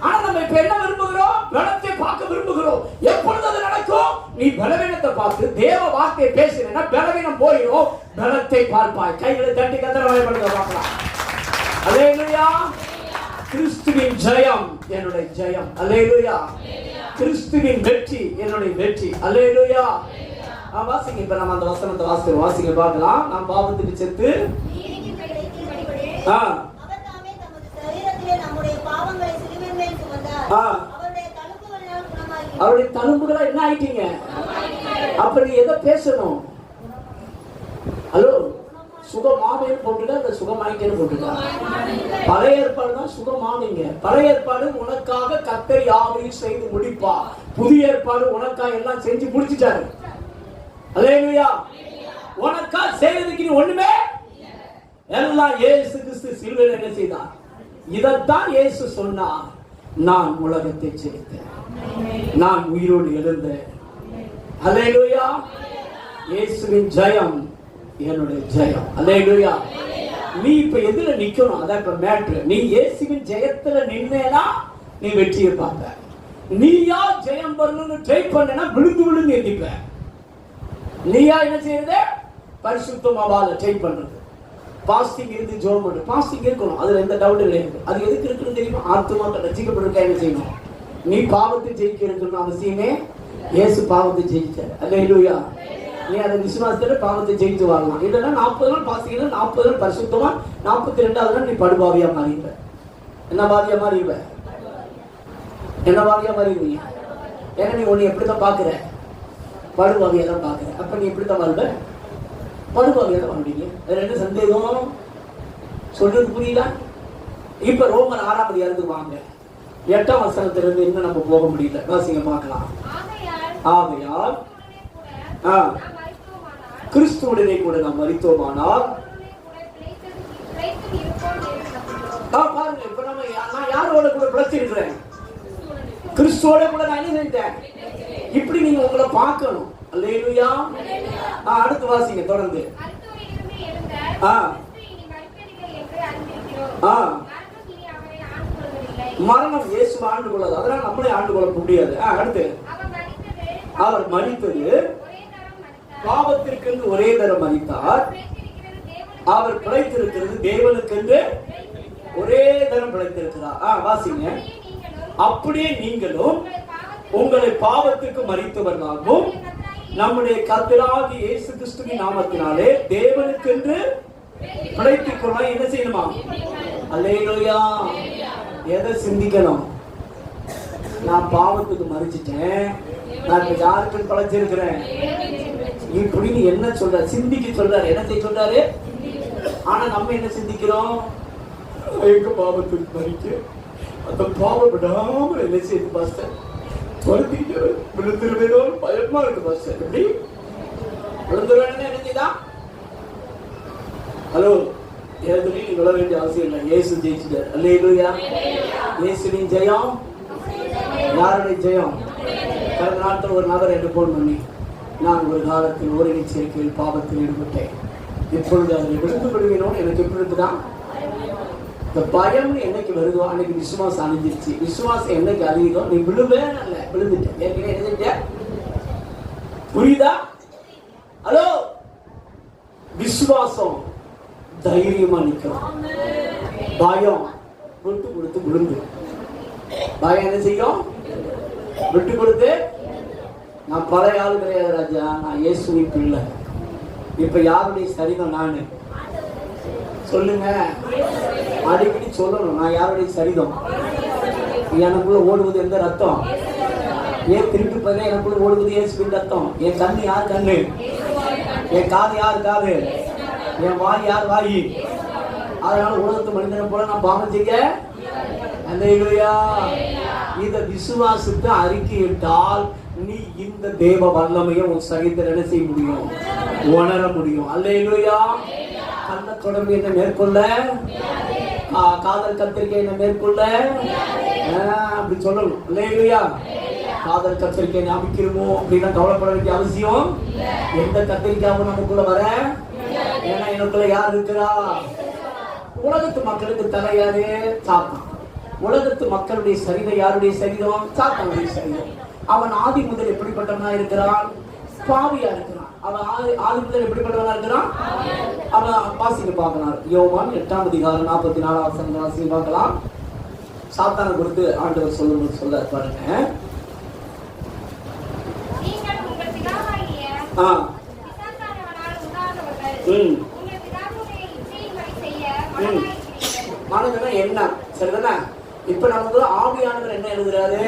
ஆனா நம்ம இப்ப என்ன விரும்புகிறோம்? பலத்தை பார்க்க விரும்புகிறோம். எப்பொழுது அது நடக்கும்? நீ பலவீனத்தை பார்த்து தேவ வார்த்தையை பேசினா பலவீனம் போயிடும். பலத்தை பார்ப்பாய். கைகளை தட்டி கத்தரவாய் பண்ணுங்க பார்க்கலாம். அல்லேலூயா. கிறிஸ்துவின் ஜெயம் என்னுடைய ஜெயம். அல்லேலூயா. கிறிஸ்துவின் வெற்றி என்னுடைய வெற்றி. அல்லேலூயா. வாசிங்க. இப்ப நம்ம அந்த வசனத்தை வாசிங்க பார்க்கலாம். நாம் பாவத்துக்கு செத்து அவருடைய தழும்புகளை என்ன ஆயிட்டீங்க? அப்ப நீ எதை பேசணும்? ஹலோ, சுகமாவேன்னு போட்டுட்டா அந்த சுகமாயிட்டேன்னு போட்டுட்டா. பழைய ஏற்பாடு தான் சுகமானீங்க. பழைய ஏற்பாடு உனக்காக கர்த்தர் யாவையும் செய்து முடிப்பா. புதிய ஏற்பாடு உனக்காக எல்லாம் செஞ்சு முடிச்சிட்டாரு. அல்லேலூயா. உனக்கா செய்யறதுக்கு நீ ஒண்ணுமே எல்லாம் இயேசு கிறிஸ்து சிலுவையில் என்ன செய்தார்? இதைத்தான் இயேசு சொன்னார், நான் உலகத்தை ஜெயித்தேன், நான் உயிரோடு எழுந்தேன். அல்லேலூயா. இயேசுவின் ஜெயம் என்னுடைய ஜெயம். அல்லேலூயா. நீ இப்ப எதுல நிக்கணும்? அதான் இப்ப மேட்ரு. நீ இயேசுவின் ஜெயத்துல நின்னேனா நீ வெற்றியை பார்ப்ப. நீயா ஜெயம் வரணும்னு ட்ரை பண்ணனா விழுந்து விழுந்து எந்திப்ப. நீயா என்ன செய்யறது? பரிசுத்தமாவால ட்ரை பண்றது. பாஸ்டிங் இருந்து ஜெபம் பண்ணு. பாஸ்டிங் இருக்கணும், அதுல எந்த டவுட் கிடையாது. அது எதுக்கு இருக்குன்னு தெரியுமா? ஆத்துமாக்கள் ரட்சிக்கப்படுறதுக்கு என்ன செய்யணும்? நீ பாவத்தை ஜெயிக்க இருக்கணும் அவசியமே. இயேசு பாவத்தை ஜெயிச்சார். அல்லேலூயா. நீ அதை விசுவாசத்துல பாவத்தை ஜெயித்து வாழலாம். இல்லைன்னா 40 நாள் பாஸ்டிங், 40 நாள் பரிசுத்தமா, 42வது நாள் நீ படுபாவியா மாறிடுவ. என்ன பாவியா மாறிடுவ? என்ன பாவியா மாறிடுவீங்க? ஏன்னா நீ உன்னை எப்படிதான் பாக்குற? படுபாவியா தான் பாக்குற. அப்ப நீ எப்படித்தான் வாழ்வ? படுபாவியா தான் வாழ்வீங்க. அதுல என்ன சந்தேகம்? சொல்றது புரியல? இப்ப ரோமர் 6ஆம் அதிகாரத்துக்கு வாங்க. 8ஆம் வசனத்திலிருந்து இன்னும் நம்ம போக முடியல. வாசிங்க பார்க்கலாம். ஆகையால் கிறிஸ்துவுடனே கூட நாம் மரித்தோமானால் பாருங்க, இப்ப நான் யாரோட கூட பிழைச்சிருக்கிறேன்? கிறிஸ்துவோட கூட நான் என்ன செஞ்சேன்? இப்படி நீங்க உங்களை பார்க்கணும். அல்லேலூயா. அடுத்து வாசிங்க தொடர்ந்து. மரணம் இயேசு ஆண்டு கொள்ளாது, அதனால நம்மளே ஆண்டு கொள்ள முடியாது. அடுத்து, அவர் மரித்தது பாவத்திற்கு ஒரே தரம் மரித்தார், அவர் பிழைத்திருக்கிறது தேவனுக்கு. ஒரே தரம் பிழைத்திருக்கிறார். வாசிங்க. அப்படியே நீங்களும் உங்களை பாவத்துக்கு மரித்தவர்களாகவும் நம்முடைய கர்த்தராகிய இயேசு கிறிஸ்துவின் நாமத்தினாலே தேவனுக்கென்று பிழைத்துக் கொள்ள என்ன செய்யணுமா? அல்லேலூயா. எதை சிந்திக்கணும்? நான் பாவத்துக்கு மறிச்சிட்டேன், நான் இப்ப யாருக்கு படைச்சிருக்கிறேன் இப்படின்னு என்ன சொல்ற? சிந்திக்க சொல்றாரு. என்ன செய்ய சொல்றாரு? ஆனா நம்ம என்ன சிந்திக்கிறோம்? எங்க பாவத்துக்கு மறிக்க அந்த பாவம் விடாம என்ன செய்யுது பாஸ்டர்? விழுந்துருவேனோ பயமா இருக்கு பாஸ்டர். எப்படி விழுந்துருவேன்னு என்ன செய்தா? ஹலோ, எதுலையும் நீ விழ வேண்டிய அவசியம் இல்லை. இயேசு ஜெயிச்சுட்டார். அல்லேலூயா. இயேசுவின் ஜெயம். யாருடைய ஜெயம்? கடந்த நாட்கள் ஒரு நபர் என்று போன் பண்ணி, நான் ஒரு காலத்தில் ஒரு சேர்க்கையில் பாவத்தில் ஈடுபட்டேன், இப்பொழுது அதில் விழுந்து விடுவேணும்னு எனக்கு எப்படி இருக்குதான்? இந்த பயம் என்னைக்கு வருதோ அன்னைக்கு விசுவாசம் அழிஞ்சிருச்சு. விசுவாசம் என்னைக்கு அழியுதோ நீ விழுவே அல்ல, விழுந்துட்டேன். ஏற்கனவே எழுதிட்ட. புரியுதா? ஹலோ, விசுவாசம் தைரியமா நிற்கும். பயம் விட்டு கொடுத்து விழுந்து. பயம் என்ன செய்யும்? விட்டு கொடுத்து. நான் பழைய ஆளு கிடையாது ராஜா, நான் இயேசுவின் பிள்ளை. இப்ப யாருடைய சரிதம்? நானு. சொல்லுங்க, அடிக்கடி சொல்லணும். நான் யாருடைய சரிதம்? எனக்குள்ள ஓடுவது எந்த ரத்தம்? ஏன் திருப்பி பார்த்தா எனக்குள்ள ஓடுவது இயேசுவின் ரத்தம். என் கண்ணு யார் கண்ணு? என் காது யார் காது? என் வாய் யார் வாய்? அதனால உலகத்து மனிதனை போல நான் பாவம் செய்ய. அல்லேலூயா. இத விசுவாசத்தை அறிக்கையிட்டால் நீ இந்த தேவ வல்லமையை உன் சரீரத்தில் என்ன செய்ய முடியும்? உணர முடியும். அல்லேலூயா. கள்ள தொடர்பு என்ன மேற்கொள்ள, காதல் கத்திரிக்கை என்ன மேற்கொள்ள, அப்படி சொல்லணும். அல்லேலூயா. காதல் கத்திரிக்கை ஞாபகிக்கிறோமோ அப்படின்னா கவலைப்பட வேண்டிய அவசியம். எந்த கத்திரிக்காவும் நமக்குள்ள வர, ஏன்னா எனக்குள்ள யார் இருக்கிறா? உலகத்து மக்களுக்கு தலை யாரு? சாத்தான். உலகத்து மக்களுடைய சரீரம் யாருடைய சரீரம்? சாத்தானுடைய சரீரம். அவன் ஆதி முதல் எப்படிப்பட்டவனா இருக்கிறான்? பாவியா இருக்கிறான். அவன் ஆதி முதல் எப்படிப்பட்டவனா இருக்கிறான்? அவன் வாசிக்க பார்க்கலாம். யோவான் 8:44 பார்க்கலாம். சாத்தானை கொடுத்து ஆண்டவர் சொல்லும்போது சொல்ல பாருங்க. மனதுனா என்ன? சரிதானே? இப்ப நமக்கு ஆவியானவர் என்ன எழுதுறாரு?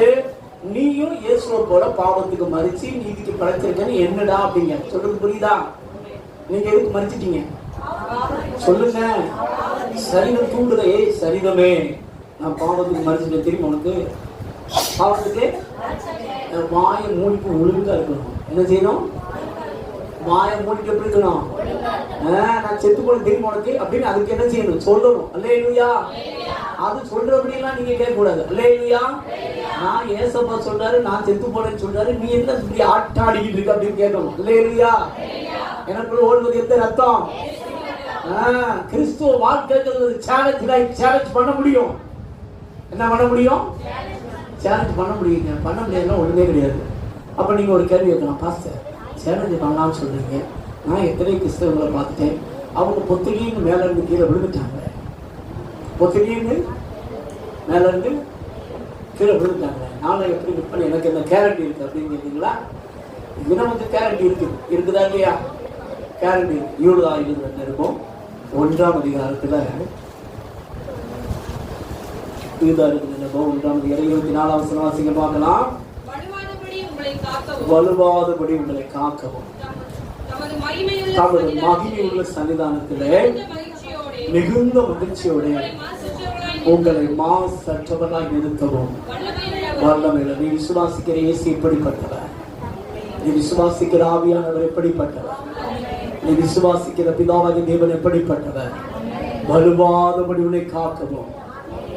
நீயும் இயேசுவை போல பாவத்துக்கு மறிச்சு நீதிக்கு படைச்சிருக்கன்னு என்னடா அப்படிங்க. சொல்றது புரியுதா? நீங்க எதுக்கு மறிச்சிட்டீங்க? சொல்லுங்க. சரீரம் தூண்டுதே. சரீரமே, நான் பாவத்துக்கு மறிச்சுட்டேன். தெரியுமா உனக்கு? பாவத்துக்கு வாயை மூடிக்கு ஒழுங்கா இருக்கணும். என்ன செய்யணும்? வாயை மூடிட்டு எப்படி இருக்கணும்? நான் செத்து போன தெரியுமா உனக்கு அப்படின்னு அதுக்கு என்ன செய்யணும்? சொல்லணும். அல்லேலூயா. அது சொல்றபடியெல்லாம் நீங்க கேட்க கூடாது. அல்லேலூயா. நான் ஏசப்பா சொல்றாரு, நான் செத்து போனேன்னு சொல்றாரு, நீ என்ன இப்படி ஆட்டாடிக்கிட்டு இருக்க அப்படின்னு கேட்கணும். அல்லேலூயா. எனக்குள்ள ஓடுவது எந்த ரத்தம்? கிறிஸ்துவ வாழ்க்கைகள் சேலஞ்ச் பண்ண முடியும். என்ன பண்ண முடியும்? சேலஞ்ச் பண்ண முடியுங்க. பண்ண முடியாதுன்னா ஒண்ணுமே கிடையாது. அப்ப நீங்க ஒரு கேள்வி கேட்கலாம். பாஸ்டர், சேலஞ்சு பண்ணலாம்னு சொல்றீங்க, நான் எத்தனை கிறிஸ்தவங்களை பார்த்துட்டேன், அவங்க பொத்திலின்னு மேல இருந்து கீழே விழுந்துட்டாங்க. பொத்திலின்னு மேல இருந்து கீழே விழுந்துட்டாங்க. நானும் எப்படி விற்பனை, எனக்கு என்ன கேரண்டி இருக்கு அப்படின்னு கேட்டீங்களா? இது நமக்கு கேரண்டி இருக்குதா இல்லையா? கேரண்டி யூதா எழுதுறது இருக்கும் 1ஆம் அதிகாரத்துல. யூதா எழுதுறது 1ஆம் அதிகாரம் 24ஆம் வசனம் வாசிக்க பார்க்கலாம். வலுவாதபடி உங்களை காக்கவும் தமது மகிமையுள்ள சன்னிதானத்திலே மிகுந்த மகிழ்ச்சியோட உங்களை மாசற்றவர்களாய் நிறுத்தவும் வல்லமையில. நீ விசுவாசிக்கிற இயேசு எப்படிப்பட்டவர்? நீ விசுவாசிக்கிற ஆவியானவர் எப்படிப்பட்டவர்? நீ விசுவாசிக்கிற பிதாவாகிய தேவன் எப்படிப்பட்டவர்? வலுவாதபடி உன்னை காக்கவும்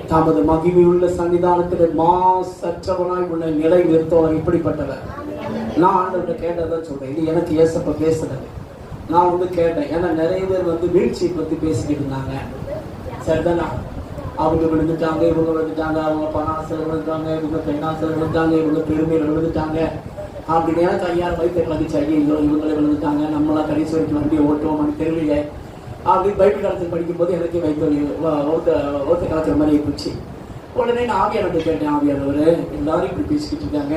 தமது மகிமையுள்ள சன்னிதானத்தில் மாசற்றவனாய் உன்னை நிலை நிறுத்தவன் எப்படிப்பட்டவர்? நான் ஆண்டவர்கிட்ட கேட்டதான் சொல்றேன். இது எனக்கு ஏசப்ப பேசுறது. நான் கேட்டேன். ஏன்னா நிறைய பேர் வீழ்ச்சியை பத்தி பேசிக்கிட்டு இருந்தாங்க. சரிதானா? அவங்க விழுந்துட்டாங்க, இவங்க விழுந்துட்டாங்க, அவங்க பணாசல் விழுந்துட்டாங்க, இவங்க பெண்ணாசல் விழுந்துட்டாங்க, இவங்க பெருமையில விழுந்துட்டாங்க அப்படின்னு எனக்கு 5000 வயசு கழிச்சு ஐயோ இவங்களை விழுந்துட்டாங்க, நம்மளா கடைசி வரைக்கும் வண்டியை ஓட்டுவோம் தெரியலையே அப்படி பைபிள் காலத்தில் படிக்கும்போது எனக்கே வைத்தொழி ஒருத்த காலத்துல மாதிரி போச்சு. உடனே நான் ஆவியானவர் கேட்டேன், ஆவியானவர் எல்லாரும் இப்படி பேசிக்கிட்டு இருக்காங்க,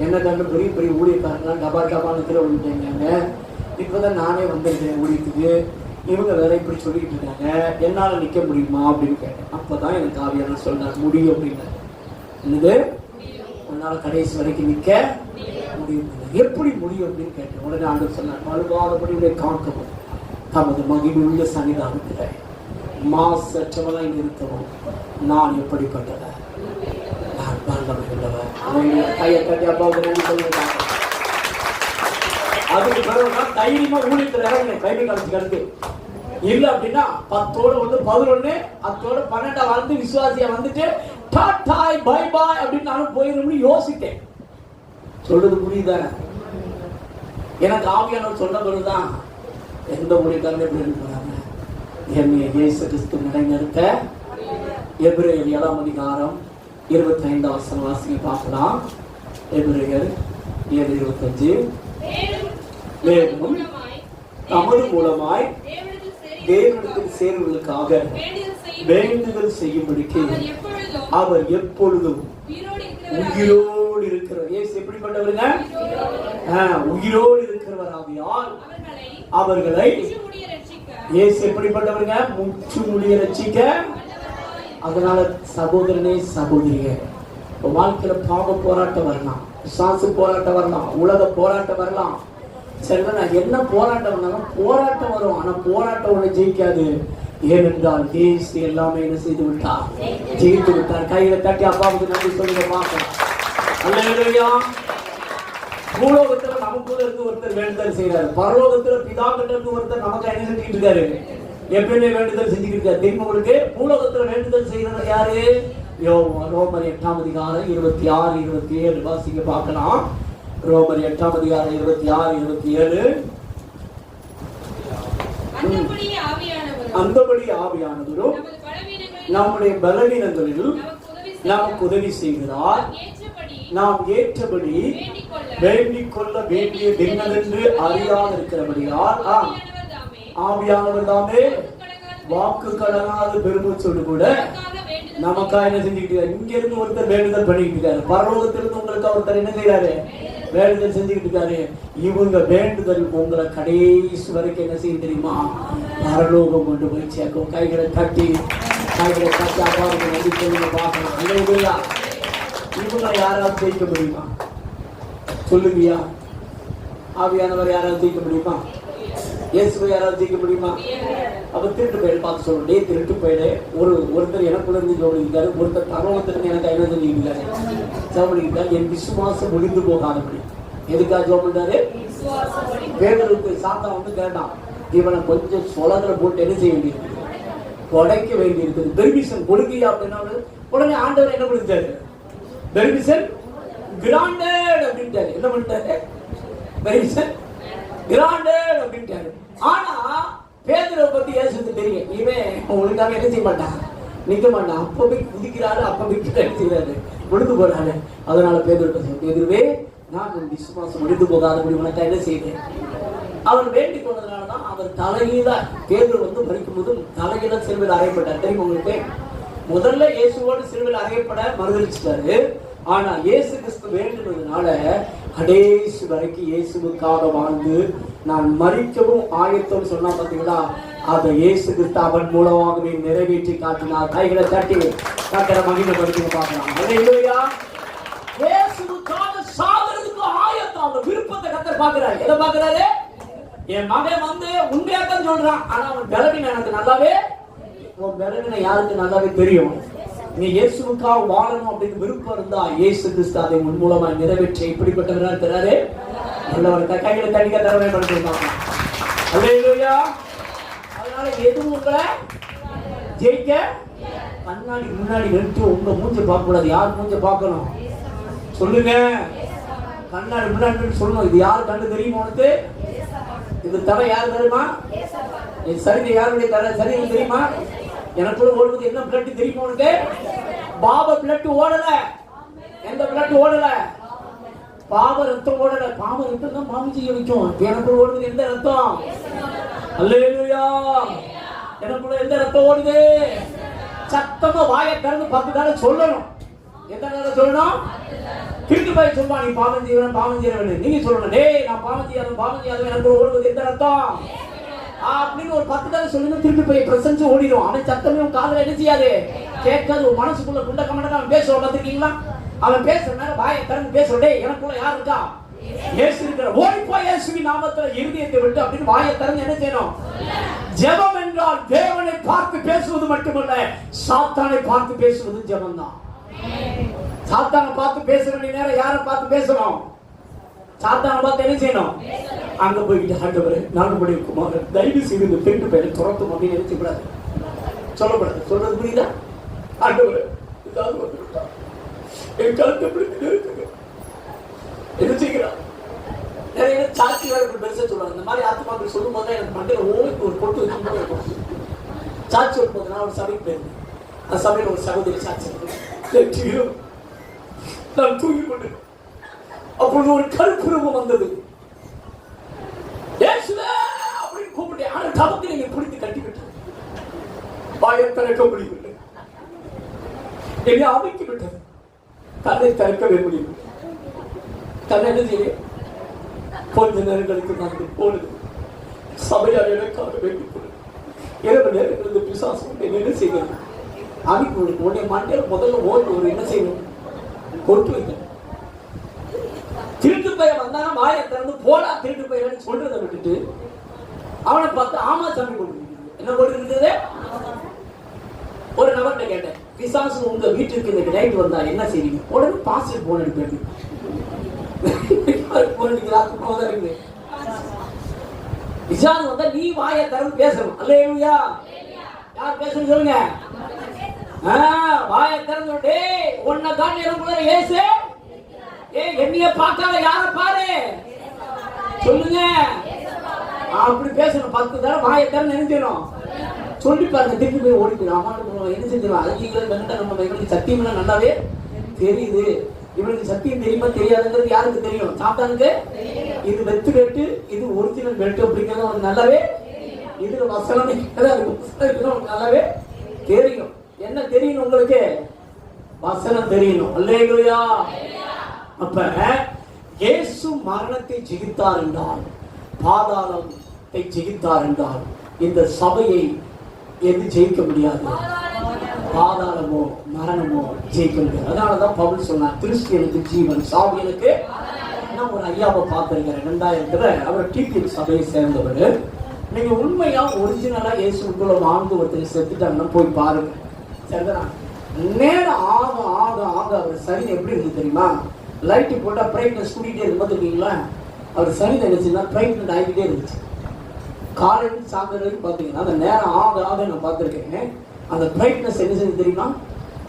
என்ன கண்டு பெரிய பெரிய ஊழியக்காரங்களாம் டபான்னு ஓடிட்டாங்க, இப்போதான் நானே வந்திருக்கேன் ஊழியத்துக்கு, இவங்க வேற இப்படி சொல்லிட்டு இருக்காங்க, என்னால நிக்க முடியுமா அப்படின்னு கேட்டேன். அப்பதான் எனக்கு ஆவியானவர் சொன்னார், முடியும் அப்படின்னாரு. என்னது, உன்னால கடைசி வரைக்கும் நிக்க முடியும். எப்படி முடியும் அப்படின்னு கேட்டேன். உடனே ஆண்டவர் சொன்னார், மறுவாதபடி உடைய காக்கவும் தமது மகிழ்வு உள்ள சன்னிதானத்துல மாசற்றவனை நிறுத்தவும் நான் எப்படிப்பட்டவர், நான் வல்லமை உள்ளவர். கையை தட்டி அப்பாவுக்கு நன்றி சொல்லுங்க. அதுக்கு பிறகுதான் தைரியமா ஊழியத்துல இறங்கினேன். பைபிள் காலத்துக்கு அடுத்து இல்ல அப்படின்னா 10ஓட 11 அத்தோட 12 வந்து விசுவாசியா வந்துட்டு டாடாய் பை பாய் அப்படின்னு நானும் போயிடும்னு யோசித்தேன். சொல்றது புரியுதா? எனக்கு ஆவியானவர் சொன்ன பிறகுதான் எந்த ஊழியக்காரங்க எப்படி இருக்கிறாங்க, என்னைய இயேசு கிறிஸ்து நிலைநிறுத்த எபிரேயர் 7ஆம் அதிகாரம் 25ஆம் வசனம் வாசிக்க பார்க்கலாம். எபிரேயர் 7:25 மேலும் தமது மூலமாய் தேவனிடத்தில் சேர்வதற்காக வேண்டுதல் செய்யும்படிக்கு அவர் எப்பொழுதும் உயிரோடு இருக்கிறவர். இயேசு எப்படிப்பட்டவருங்க? உயிரோடு இருக்கிறவர். ஆவியால் அவர்களை இயேசு எப்படிப்பட்டவருங்க? முற்று முடிய ரட்சிக்க. அதனால சகோதரனே சகோதரியே, வாழ்க்கையில பாவ போராட்டம் வரலாம், சாசு போராட்டம் வரலாம், உலக போராட்டம் வரலாம். சரி, நான் என்ன போராட்டம் வந்தாலும் போராட்டம் வரும். ஆனா போராட்டம் ஒண்ணு ஜெயிக்காது. ஏனென்றால் இயேசு எல்லாமே என்ன செய்து விட்டார்? ஜெயித்து விட்டார். கையில தட்டி அப்பாவுக்கு நன்றி சொல்லுங்க பார்க்கலாம். அல்லேலூயா. பூலோகத்துல நமக்கு கூட இருந்து ஒருத்தர் வேண்டுதல் செய்யறாரு, பரலோகத்துல பிதா கிட்ட இருந்து ஒருத்தர் நமக்கு என்ன செஞ்சுட்டு இருக்காரு? எப்பயுமே வேண்டுதல் செஞ்சுக்கிட்டு இருக்காரு. தெரியுமா உங்களுக்கு? பூலோகத்துல வேண்டுதல் செய்யறது யாரு? ரோமர் 8ஆம் அதிகாரம் 26, 27 வாசிங்க பார்க்கலாம். ரோமர் 8ஆம் அதிகாரம் 26, 27. அந்தபடி ஆவியானவரும் நம்முடைய பலவீனங்களிலும் நமக்கு உதவி செய்கிறார். நாம் ஏற்றபடி வேண்டிக் கொள்ள வேண்டிய என்னவென்று அறியாது இருக்கிறபடியால் ஆவியானவர் தாமே வாக்கு கடனாத பெருமூச்சோடு கூட நமக்காக என்ன செஞ்சுக்கிட்டு, இங்க இருந்து ஒருத்தர் வேண்டுதல் பண்ணிக்கிட்டு இருக்காரு, பரலோகத்திலிருந்து உங்களுக்கு ஒருத்தர் என்ன செய்யறாரு? வேண்டுதல் செஞ்சுக்கிட்டு இருக்காரு. இவங்க வேண்டுதல் உங்களை கடைசி வரைக்கும் என்ன செய்ய தெரியுமா? பரலோகம் கொண்டு போய் சேர்க்கும். கைகளை தட்டி அப்பாவுக்கு நன்றி சொல்லுங்க பார்க்கலாம். இல்லையா? இவங்களை யாராவது ஜெயிக்க முடியுமா? சொல்லுங்கயா. ஆவியானவர் யாராவது ஜெயிக்க முடியுமா? இயேசுவை யாராவது ஜெயிக்க முடியுமா? அப்ப திருட்டு பயிர் பார்த்து சொல்றே, திருட்டு பயிர் ஒருத்தர் எனக்குள்ள இருந்து ஜோடிக்கிறாரு, ஒருத்தர் பரவத்திலிருந்து எனக்கு என்ன சொல்லிக்கிறாரு? ஜோடிக்கிறார். என் விசுவாசம் ஒழிந்து போகாதபடி. எதுக்காக ஜோடிட்டாரு? பேதருக்கு சாத்தா வந்து கேட்டான், இவனை கொஞ்சம் சொலகரை போட்டு என்ன செய்ய வேண்டியிருக்கு? உடைக்க வேண்டி இருக்குது. பெர்மிஷன் கொடுக்கியா அப்படின்னா உடனே ஆண்டவர் என்ன பண்ணிட்டாரு? பெர்மிஷன் கிராண்டட் அப்படின்ட்டாரு. என்ன பண்ணிட்டாரு? பெர்மிஷன் கிராண்டட் அப்படின்ட்டாரு. ஆனா பேதுருவை பத்தி இயேசுக்கு தெரியும், இவன் உங்களுக்காக என்ன செய்ய மாட்டான், நிக்க மாட்டான். அப்ப போய் குதிக்கிறாரு, அப்ப போய் செய்யறாரு, முடிந்து போறாரு. அதனால பேதுருவே, நான் உன் விசுவாசம் முடிந்து போகாதபடி உனக்கு என்ன செய்தேன்? அவர் வேண்டிக் கொண்டதுனாலதான் அவர் தலையில பேதுரு வந்து மறிக்கும் போது தலையில சிலுவையில் அறையப்பட்டார். தெரியும் உங்களுக்கு? முதல்ல இயேசுவோடு சிலுவையில் அறையப்பட மறுதளிச்சிட்டாரு. ஆனா இயேசு கிறிஸ்து வேண்டுனதுனால கடைசி வரைக்கும் இயேசுவுக்காக வாழ்ந்து நான் மரிக்கவும் ஆயத்தம் சொன்னா பாத்தீங்களா? அதை இயேசு கிறிஸ்து அவன் மூலமாகவே நிறைவேற்றி காட்டினார். கைகளை தட்டி கட்டட மகிமைப்படுத்தி பார்க்கலாம். அல்லேலூயா. இயேசுவுக்காக சாகிறதுக்கு ஆயத்தம், அந்த விருப்பத்தை கர்த்தர் பார்க்கிறார். எதை பார்க்கிறாரு? என் மகன் வந்து உண்மையாத்தான் சொல்றான், ஆனா அவன் பலவீனம் எனக்கு நல்லாவே, உன் பலவீனம் யாருக்கு நல்லாவே தெரியும். நீ இயேசுவுக்காக வாழணும் அப்படின்னு விருப்பம் இருந்தா இயேசு கிறிஸ்து அதை உன் மூலமா நிறைவேற்ற இப்படிப்பட்டவரா இருக்கிறாரு. நல்லவர். கைகளை தனிக்க தரவே படுத்திருக்காங்க. அல்லேலூயா. அதனால எதுவும் உங்களை ஜெயிக்க கண்ணாடி முன்னாடி நிறுத்தி உங்க மூஞ்ச பார்க்க கூடாது. யார் மூஞ்ச பார்க்கணும்? சொல்லுங்க. கண்ணாடி முன்னாடி சொல்லணும். இது யாரு கண்ணு தெரியுமா உனக்கு? இது தலை யாரு தெரியுமா? சரிதை யாருடைய தலை சரிதை தெரியுமா? எனக்குள்ள ஓடுவது என்ன பிளட் தெரியுமா உனக்கு? பாப பிளட் ஓடல. எந்த பிளட் ஓடல? பாப ரத்தம் ஓடல. பாப ரத்தம் தான் பாவம் செய்ய வைக்கும். எனக்குள்ள ஓடுவது எந்த ரத்தம்? அல்லேலூயா. எனக்குள்ள எந்த ரத்தம் ஓடுது? சத்தமா வாயை திறந்து 10 தடவை சொல்லணும். எத்தனை தடவை சொல்லணும்? திருட்டு போய் சொல்லுவா, நீ பாவம் செய்வன் பாவம் செய்யறவன். நீங்க சொல்லணும், டேய் நான் பாவம் செய்யாதவன் எனக்கு ஓடுவது எந்த ரத்தம் அப்படின்னு ஒரு 10 தடவை சொல்லுங்க. திருட்டு போய் பிரசன்ஸ் ஓடிடும். அவன் சத்தமே காதுல என்ன செய்யாது, கேட்காது. மனசுக்குள்ள குண்ட கமண்டா அவன் பேசுவான். பார்த்துருக்கீங்களா? அவன் பேசுறதுனால வாயை திறந்து பேசுறே, எனக்குள்ள யார் இருக்கா? இயேசு இருக்கிற. ஓடிப்போய் இயேசுவின் நாமத்துல இருதயத்தை விட்டு அப்படின்னு வாயை திறந்து என்ன செய்யணும்? ஜெபம் என்றால் தேவனை பார்த்து பேசுவது மட்டுமல்ல, சாத்தானை பார்த்து பேசுவது ஜெபம் தான். சாத்தானை பார்த்து பேச வேண்டிய நேரம் யாரை பார்த்து பேசணும்? சாத்தானை பார்த்து என்ன செய்யணும்? அங்க போய்கிட்டு ஆண்டவரே நாடுபடி குமாரன் தயவு செய்து இந்த திருட்டு பையனை துரத்தும் அப்படின்னு நினைச்சக்கூடாது, சொல்லக்கூடாது. சொல்றது புரியுதா? ஆண்டவரே ஏதாவது வந்துவிட்டா என் கழுத்தை பிடித்து இருக்குது என்ன செய்கிறான்? நிறைய சாட்சி வேலை பெருசா சொல்லுவாங்க. இந்த மாதிரி ஆத்மாக்கள் சொல்லும் போது எனக்கு மண்டையில ஓய்வு ஒரு பொட்டு வச்சு இருக்கும். சாட்சி வரும்போது நான் ஒரு சபைக்கு போயிருந்தேன். அந்த சபையில் ஒரு சகோதரி சாட்சி நான் தூங்கி கொண்டு அப்பொழுது ஒரு கருப்புருவம் வந்தது. அப்படின்னு கூப்பிட்டு ஆனா தமக்கு நீங்க பிடித்து கட்டிவிட்டு வாயை திறக்க முடியவில்லை. என்னை அமைக்கி விட்டது. கண்ணை திறக்கவே முடியவில்லை. கண்ணை என்ன செய்ய கொஞ்ச நேரங்களுக்கு நான் போனது சபையால் எனக்காக வேண்டிக் கொண்டு இரவு நேரங்களுக்கு பிசாசம் என்ன செய்வது? அமைப்பு உன்னை மண்டையில் முதல்ல ஓட்டு ஒரு என்ன செய்யணும்? கொட்டு வைக்கணும். திருட்டு பையன் வந்தானா வாயை திறந்து போடா திருட்டு பையன் சொல்றதை விட்டுட்டு அவனை பார்த்து ஆமா சாமி கொண்டு என்ன போட்டு ஒரு நபர்கிட்ட கேட்டேன், பிசாசு உங்க வீட்டுக்கு இன்னைக்கு நைட் வந்தா என்ன செய்வீங்க? உடனே பாஸ்டர் போன் எடுப்பேன். பிசாசு வந்தா நீ வாயை திறந்து பேசணும். அல்லேலூயா. யார் பேசணும் சொல்லுங்க. வாயை திறந்து உன்னை தான் எனக்குள்ள இயேசு என்னைய பார்க்காத யார பாரு சொல்லுங்க. அப்படி பேசணும். 10 தடவை வாயை திறந்து நினைச்சிடும். சொல்லி பாருங்க. திருப்பி போய் ஓடிக்கணும். என்ன செஞ்சிடும்? அழகிகள் நம்ம இவனுக்கு சத்தியம் நல்லாவே தெரியுது. இவனுக்கு சத்தியம் தெரியுமா தெரியாதுங்கிறது யாருக்கு தெரியும்? சாத்தானுக்கு. இது வெத்து பெட்டு, இது ஒரிஜினல் பெட்டு அப்படிங்கிறது அவனுக்கு நல்லாவே இதுல வசனம் நல்லாவே தெரியும். என்ன தெரியணும் உங்களுக்கு? வசனம் தெரியணும். அல்லேலூயா. அப்ப இயேசு மரணத்தை ஜெயித்தார் என்றால், பாதாளத்தை ஜெயித்தார் என்றால், இந்த சபையை எது ஜெயிக்க முடியாது? பாதாளமோ மரணமோ ஜெயிக்க முடியாது. அதனாலதான் பவுல் சொன்னார், கிறிஸ்டியனுக்கு ஜீவன், சாவியனுக்கு. நான் ஒரு ஐயாவை பார்த்திருக்கிறேன் 2000. அவர் டிபிஎல் சபையை சேர்ந்தவர். நீங்க உண்மையா ஒரிஜினலா இயேசுக்குள்ள வாழ்ந்து ஒருத்தர் செத்துட்டாங்கன்னா போய் பாருங்க. சரிதான். நேரம் ஆக ஆக ஆக அவர் சரி எப்படி இருந்து தெரியுமா? லைட்டு போட்டா பிரைட்னஸ் கூட்டிகிட்டே இருக்கு. பார்த்துருக்கீங்களா? அவர் சரி நினைச்சுன்னா பிரைட்னஸ் ஆகிக்கிட்டே இருந்துச்சு. காலையில் சாயந்தரம் பார்த்தீங்கன்னா அந்த நேரம் ஆக ஆக நான் பார்த்துருக்கேன். அந்த பிரைட்னஸ் என்ன செஞ்சு தெரியுமா?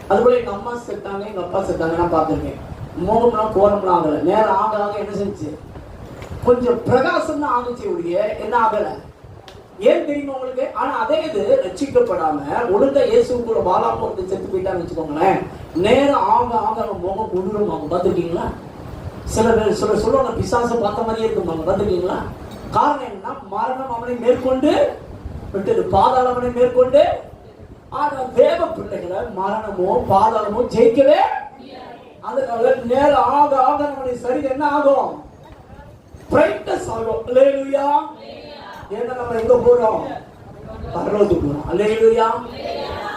அதுபோல எங்க அம்மா செத்தாங்க, எங்க அப்பா செத்தாங்க, நான் பார்த்துருக்கேன். மோகம்லாம் கோரம்லாம் ஆகலை. நேரம் ஆக ஆக என்ன செஞ்சு கொஞ்சம் பிரகாசம் தான் ஆகுச்சு. ஒழிய என்ன ஆகலை. ஏன் தெரியுமா உங்களுக்கு? ஆனா அதே இது ரட்சிக்கப்படாம ஒழுங்கா இயேசுக்குள்ள வாழாம ஒருத்தர் செத்து போயிட்டான்னு வச்சுக்கோங்களேன், நேரம் ஆக ஆக அவங்க முகம் கொண்டுரும். அவங்க பார்த்துருக்கீங்களா? சில பேர் சொல்லுவாங்க பிசாசை பார்த்த மாதிரியே இருக்குவாங்க. பார்த்துருக்கீங்களா? காரணம் என்ன? மரணம் அவனை மேற்கொண்டு விட்டது, பாதாளம் அவனை மேற்கொண்டு. ஆனா தேவ பிள்ளைகளை மரணமோ பாதாளமோ ஜெயிக்கவே. அதனால நேரம் ஆக ஆக நம்முடைய சரீரம் என்ன ஆகும்? பிரைட்னஸ் ஆகும். அல்லேலூயா. ஏன்னா நம்ம எங்க போறோம்? பரலோகத்துக்கு போறோம். அல்லேலூயா.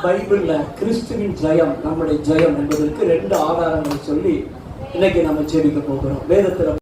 பைபிள்ல கிறிஸ்துவின் ஜெயம் நம்முடைய ஜெயம் என்பதற்கு 2 ஆதாரங்களை சொல்லி இன்னைக்கு நம்ம ஜெபிக்க போகிறோம். வேதத்துல